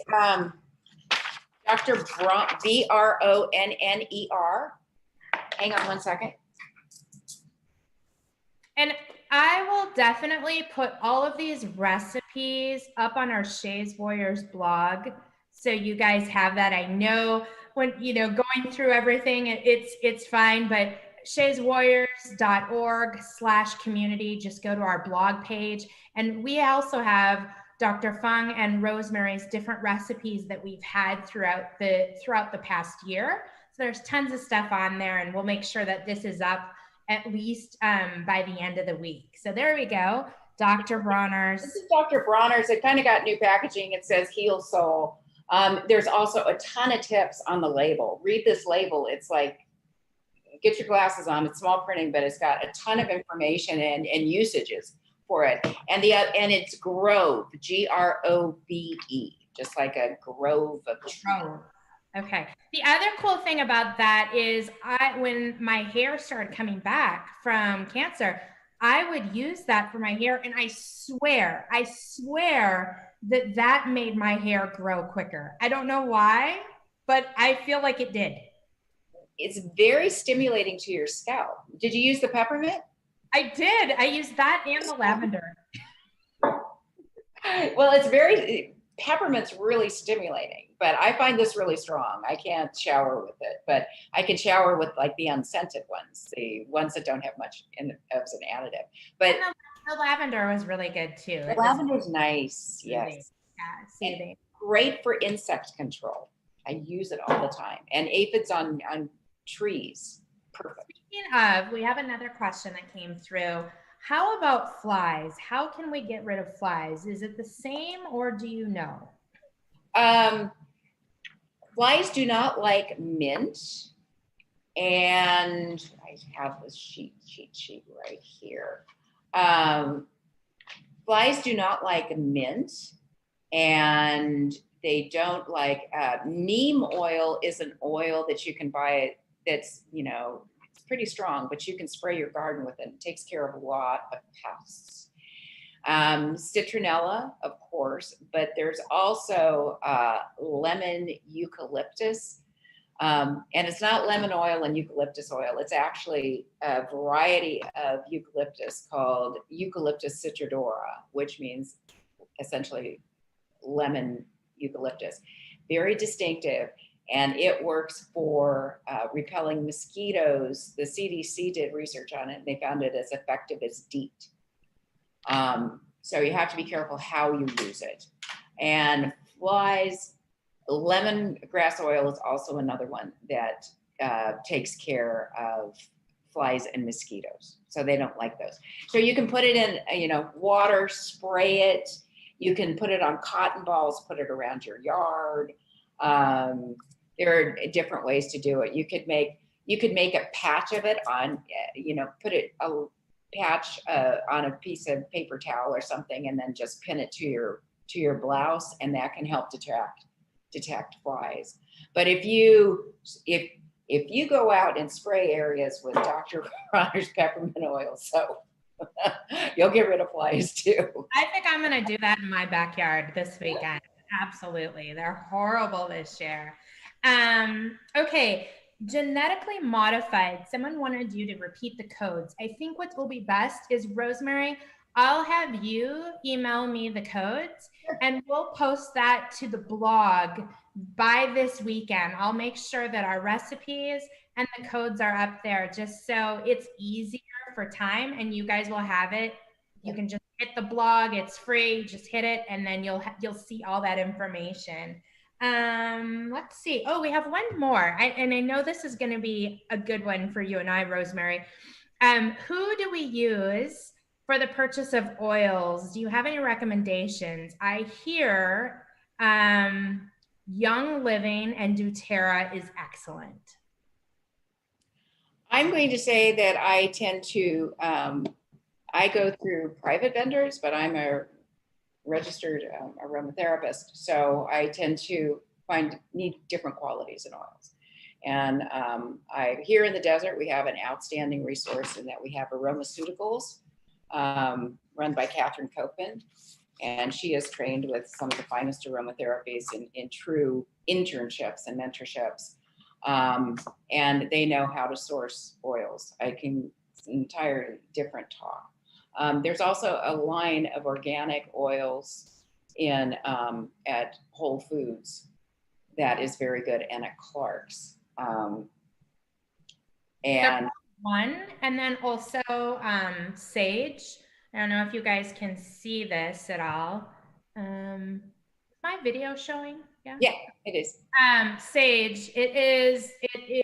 Dr. Bronner. Hang on one second. And I will definitely put all of these recipes up on our Shay's Warriors blog, so you guys have that. I know when, going through everything, it's fine, but shayswarriors.org/community, just go to our blog page. And we also have Dr. Fung and Rosemary's different recipes that we've had throughout the past year. So there's tons of stuff on there, and we'll make sure that this is up at least by the end of the week. So there we go. Dr. Bronner's. This is Dr. Bronner's. It kind of got new packaging. It says Heal Soul. There's also a ton of tips on the label. Read this label. It's like, get your glasses on. It's small printing, but it's got a ton of information and usages for it. And it's Grove, Grove, just like a grove of trees. Okay. The other cool thing about that is when my hair started coming back from cancer, I would use that for my hair. And I swear that made my hair grow quicker. I don't know why, but I feel like it did. It's very stimulating to your scalp. Did you use the peppermint? I did. I used that and the lavender. Well, peppermint's really stimulating, but I find this really strong. I can't shower with it, but I can shower with like the unscented ones, the ones that don't have much as an additive. But the lavender was really good too. The lavender's nice, yes. Yeah, soothing. Great for insect control. I use it all the time. And aphids on trees, perfect. Speaking of, we have another question that came through. How about flies? How can we get rid of flies? Is it the same, or do you know? Flies do not like mint. And I have this cheat sheet right here. Flies do not like mint, and they don't like neem oil is an oil that you can buy that's, it's pretty strong, but you can spray your garden with it. It takes care of a lot of pests. Citronella, of course, but there's also lemon eucalyptus. And it's not lemon oil and eucalyptus oil. It's actually a variety of eucalyptus called Eucalyptus citrodora, which means essentially lemon eucalyptus. Very distinctive, and it works for repelling mosquitoes. The CDC did research on it, and they found it as effective as DEET. So you have to be careful how you use it. And flies, lemongrass oil is also another one that takes care of flies and mosquitoes. So they don't like those. So you can put it in, water, spray it. You can put it on cotton balls, put it around your yard. There are different ways to do it. You could make a patch of it on, put a patch on a piece of paper towel or something, and then just pin it to your blouse, and that can help detect flies. But if you go out and spray areas with Dr. Bronner's peppermint oil soap, you'll get rid of flies too. I think I'm going to do that in my backyard this weekend. Absolutely. They're horrible this year. Okay. Genetically modified. Someone wanted you to repeat the codes. I think what will be best is, Rosemary, I'll have you email me the codes and we'll post that to the blog by this weekend. I'll make sure that our recipes and the codes are up there just so it's easier for time, and you guys will have it. You can just hit the blog, it's free, just hit it, and then you'll see all that information. Let's see. Oh, we have one more. I know this is going to be a good one for you and I, Rosemary. Who do we use for the purchase of oils? Do you have any recommendations? I hear Young Living and doTERRA is excellent. I'm going to say that I tend to, I go through private vendors, but I'm a registered aromatherapist. So I tend to need different qualities in oils. And here in the desert, we have an outstanding resource in that we have Aromaceuticals, run by Catherine Copeland. And she is trained with some of the finest aromatherapies in true internships and mentorships. And they know how to source oils. It's an entirely different talk. There's also a line of organic oils at Whole Foods that is very good, and at Clark's. And then also sage. I don't know if you guys can see this at all. Is my video showing? Yeah, it is. Sage,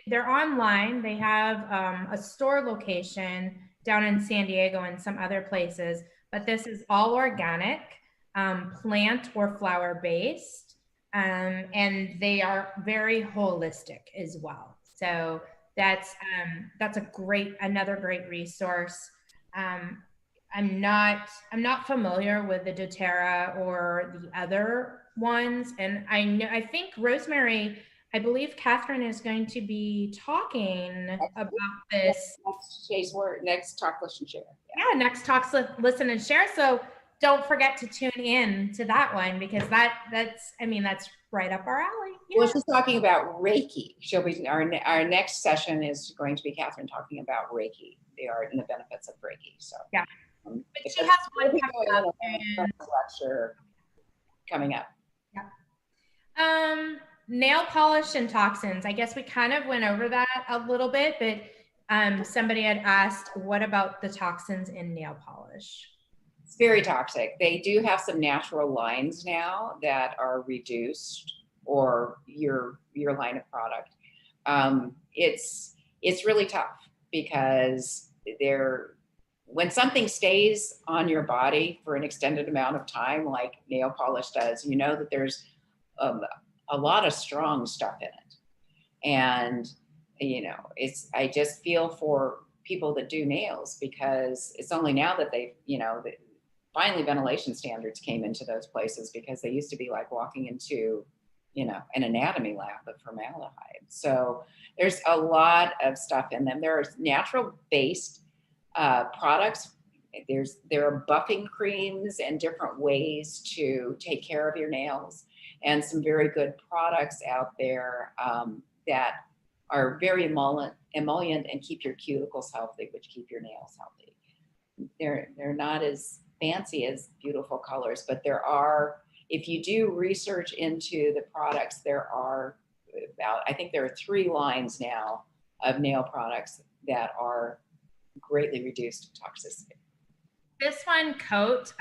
they're online. They have a store location down in San Diego and some other places, but this is all organic, plant or flower based, and they are very holistic as well. So that's another great resource. I'm not familiar with the doTERRA or the other ones, and I think Rosemary, I believe Catherine is going to be talking about this. Next Talk, Listen, Share. Yeah, next Talk, Listen, and Share. So don't forget to tune in to that one, because that's right up our alley. Yeah. Well, she's talking about Reiki. She'll be our next session is going to be Catherine talking about Reiki, the art and the benefits of Reiki. So yeah, but she has one lecture coming up. Yeah. Nail polish and toxins. I guess we kind of went over that a little bit, but somebody had asked, what about the toxins in nail polish? It's very toxic. They do have some natural lines now that are reduced, or your line of product. It's really tough, because when something stays on your body for an extended amount of time, like nail polish does, you know that there's a lot of strong stuff in it. And, I just feel for people that do nails, because it's only now that finally ventilation standards came into those places, because they used to be like walking into, an anatomy lab of formaldehyde. So there's a lot of stuff in them. There are natural based products. There are buffing creams and different ways to take care of your nails, and some very good products out there that are very emollient and keep your cuticles healthy, which keep your nails healthy. They're not as fancy as beautiful colors, but there are, if you do research into the products, there are about, I think there are 3 lines now of nail products that are greatly reduced toxicity. This one coat,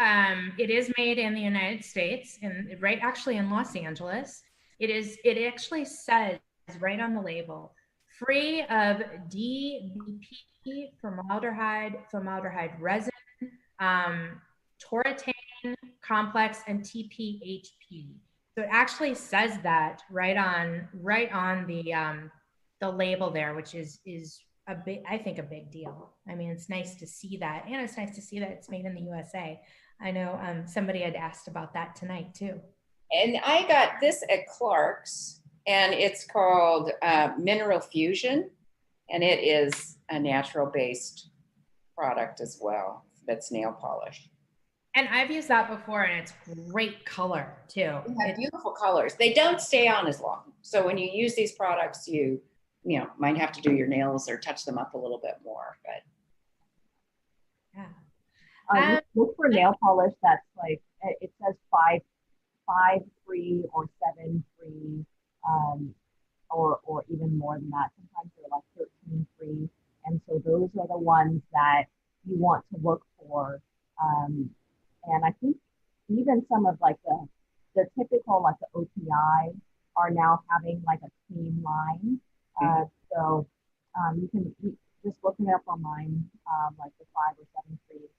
it is made in the United States, and right actually in Los Angeles. It actually says right on the label, free of DBP, formaldehyde resin, taurine complex, and TPHP. So it actually says that right on the label there, which is a big, I think, a big deal. I mean, it's nice to see that, and it's nice to see that it's made in the USA. I know somebody had asked about that tonight too. And I got this at Clark's, and it's called Mineral Fusion, and it is a natural-based product as well that's nail polish. And I've used that before, and it's great color too. They have beautiful colors. They don't stay on as long. So when you use these products, you might have to do your nails or touch them up a little bit more, but. Yeah. Look for nail polish that's like, it says 5 free or 7 free, or even more than that. Sometimes they're like 13 free. And so those are the ones that you want to look for. And I think even some of like the typical, like the OPI are now having like a clean line. So you can just looking it up online, like the 5 or 7 free.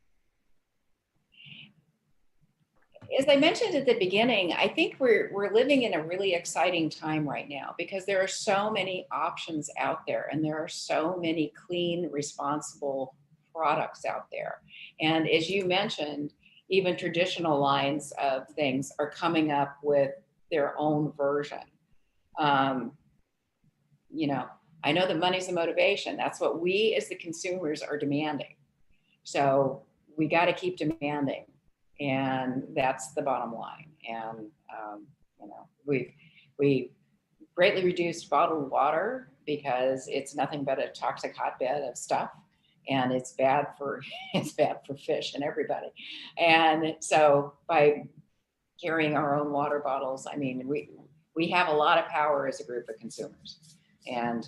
As I mentioned at the beginning, I think we're living in a really exciting time right now because there are so many options out there, and there are so many clean, responsible products out there. And as you mentioned, even traditional lines of things are coming up with their own version. I know that money's the motivation. That's what we as the consumers are demanding. So we got to keep demanding. And that's the bottom line. And, we greatly reduced bottled water because it's nothing but a toxic hotbed of stuff. And it's bad for fish and everybody. And so by carrying our own water bottles, I mean, we have a lot of power as a group of consumers. And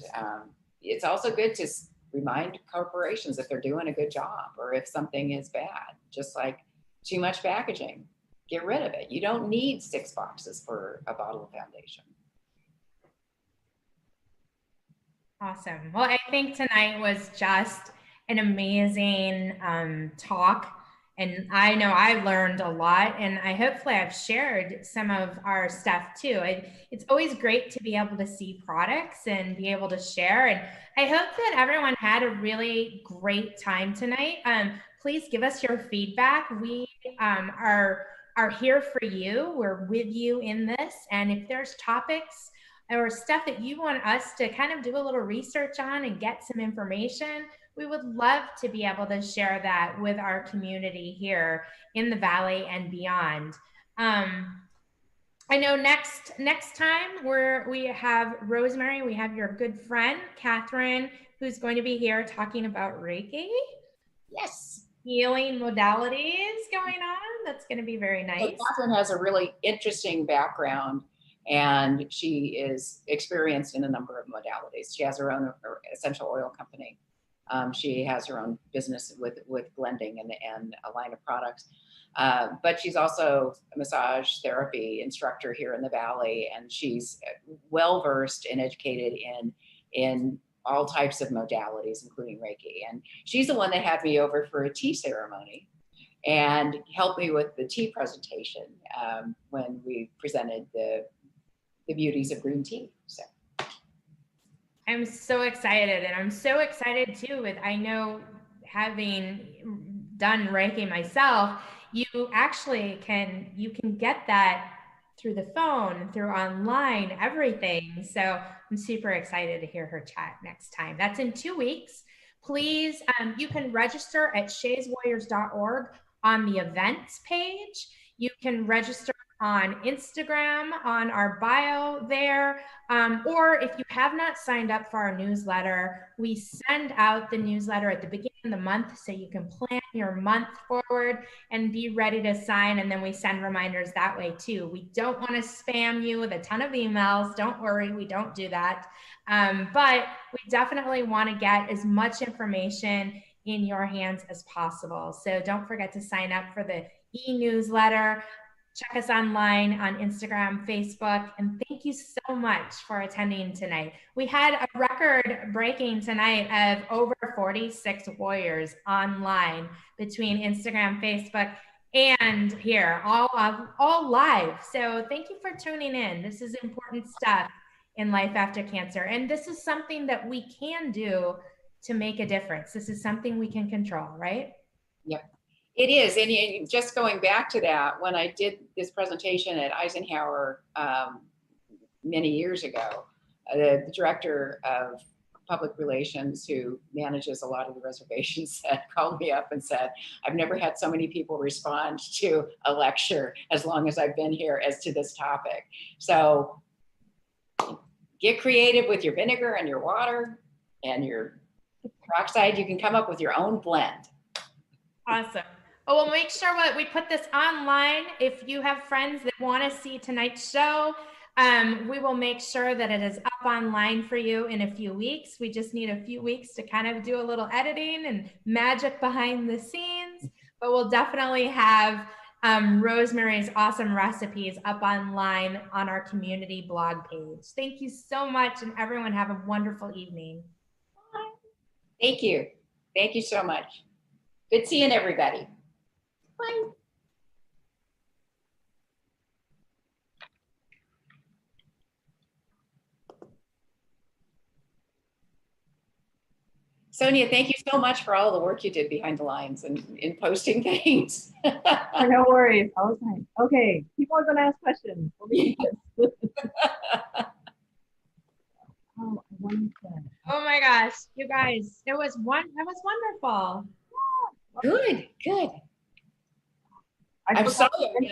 it's also good to remind corporations if they're doing a good job or if something is bad, just like too much packaging, get rid of it. You don't need 6 boxes for a bottle of foundation. Awesome. Well, I think tonight was just an amazing talk. And I know I learned a lot, and hopefully I've shared some of our stuff too. It's always great to be able to see products and be able to share. And I hope that everyone had a really great time tonight. Please give us your feedback. We are here for you. We're with you in this. And if there's topics or stuff that you want us to kind of do a little research on and get some information, we would love to be able to share that with our community here in the Valley and beyond. I know next time we have Rosemary, we have your good friend, Catherine, who's going to be here talking about Reiki. Yes. Healing modalities going on. That's going to be very nice. So Catherine has a really interesting background, and she is experienced in a number of modalities. She has her own essential oil company. She has her own business with blending and a line of products. But she's also a massage therapy instructor here in the Valley, and she's well-versed and educated in all types of modalities, including Reiki. And she's the one that had me over for a tea ceremony and helped me with the tea presentation when we presented the beauties of green tea. So I'm so excited, and I'm so excited too I know, having done Reiki myself, you can get that through the phone, through online, everything. So I'm super excited to hear her chat next time. That's in 2 weeks. Please, you can register at shayswarriors.org on the events page. You can register on Instagram, on our bio there. Or if you have not signed up for our newsletter, we send out the newsletter at the beginning of the month so you can plan your month forward and be ready to sign. And then we send reminders that way too. We don't want to spam you with a ton of emails. Don't worry, we don't do that. But we definitely want to get as much information in your hands as possible. So don't forget to sign up for the e-newsletter. Check us online on Instagram, Facebook, and thank you so much for attending tonight. We had a record breaking tonight of over 46 warriors online between Instagram, Facebook, and here, all live. So thank you for tuning in. This is important stuff in life after cancer. And this is something that we can do to make a difference. This is something we can control, right? Yep. It is. And just going back to that, when I did this presentation at Eisenhower many years ago, the director of public relations who manages a lot of the reservations called me up and said, I've never had so many people respond to a lecture as long as I've been here as to this topic. So get creative with your vinegar and your water and your peroxide. You can come up with your own blend. Awesome. Oh, we'll make sure we put this online. If you have friends that want to see tonight's show, we will make sure that it is up online for you in a few weeks. We just need a few weeks to kind of do a little editing and magic behind the scenes, but we'll definitely have Rosemary's awesome recipes up online on our community blog page. Thank you so much, and everyone have a wonderful evening. Bye. Thank you. Thank you so much. Good seeing everybody. Bye. Sonja, thank you so much for all the work you did behind the lines and in posting things. No worries. I was like, okay, people are going to ask questions. Oh my gosh, you guys, that was wonderful. Good. I'm sorry.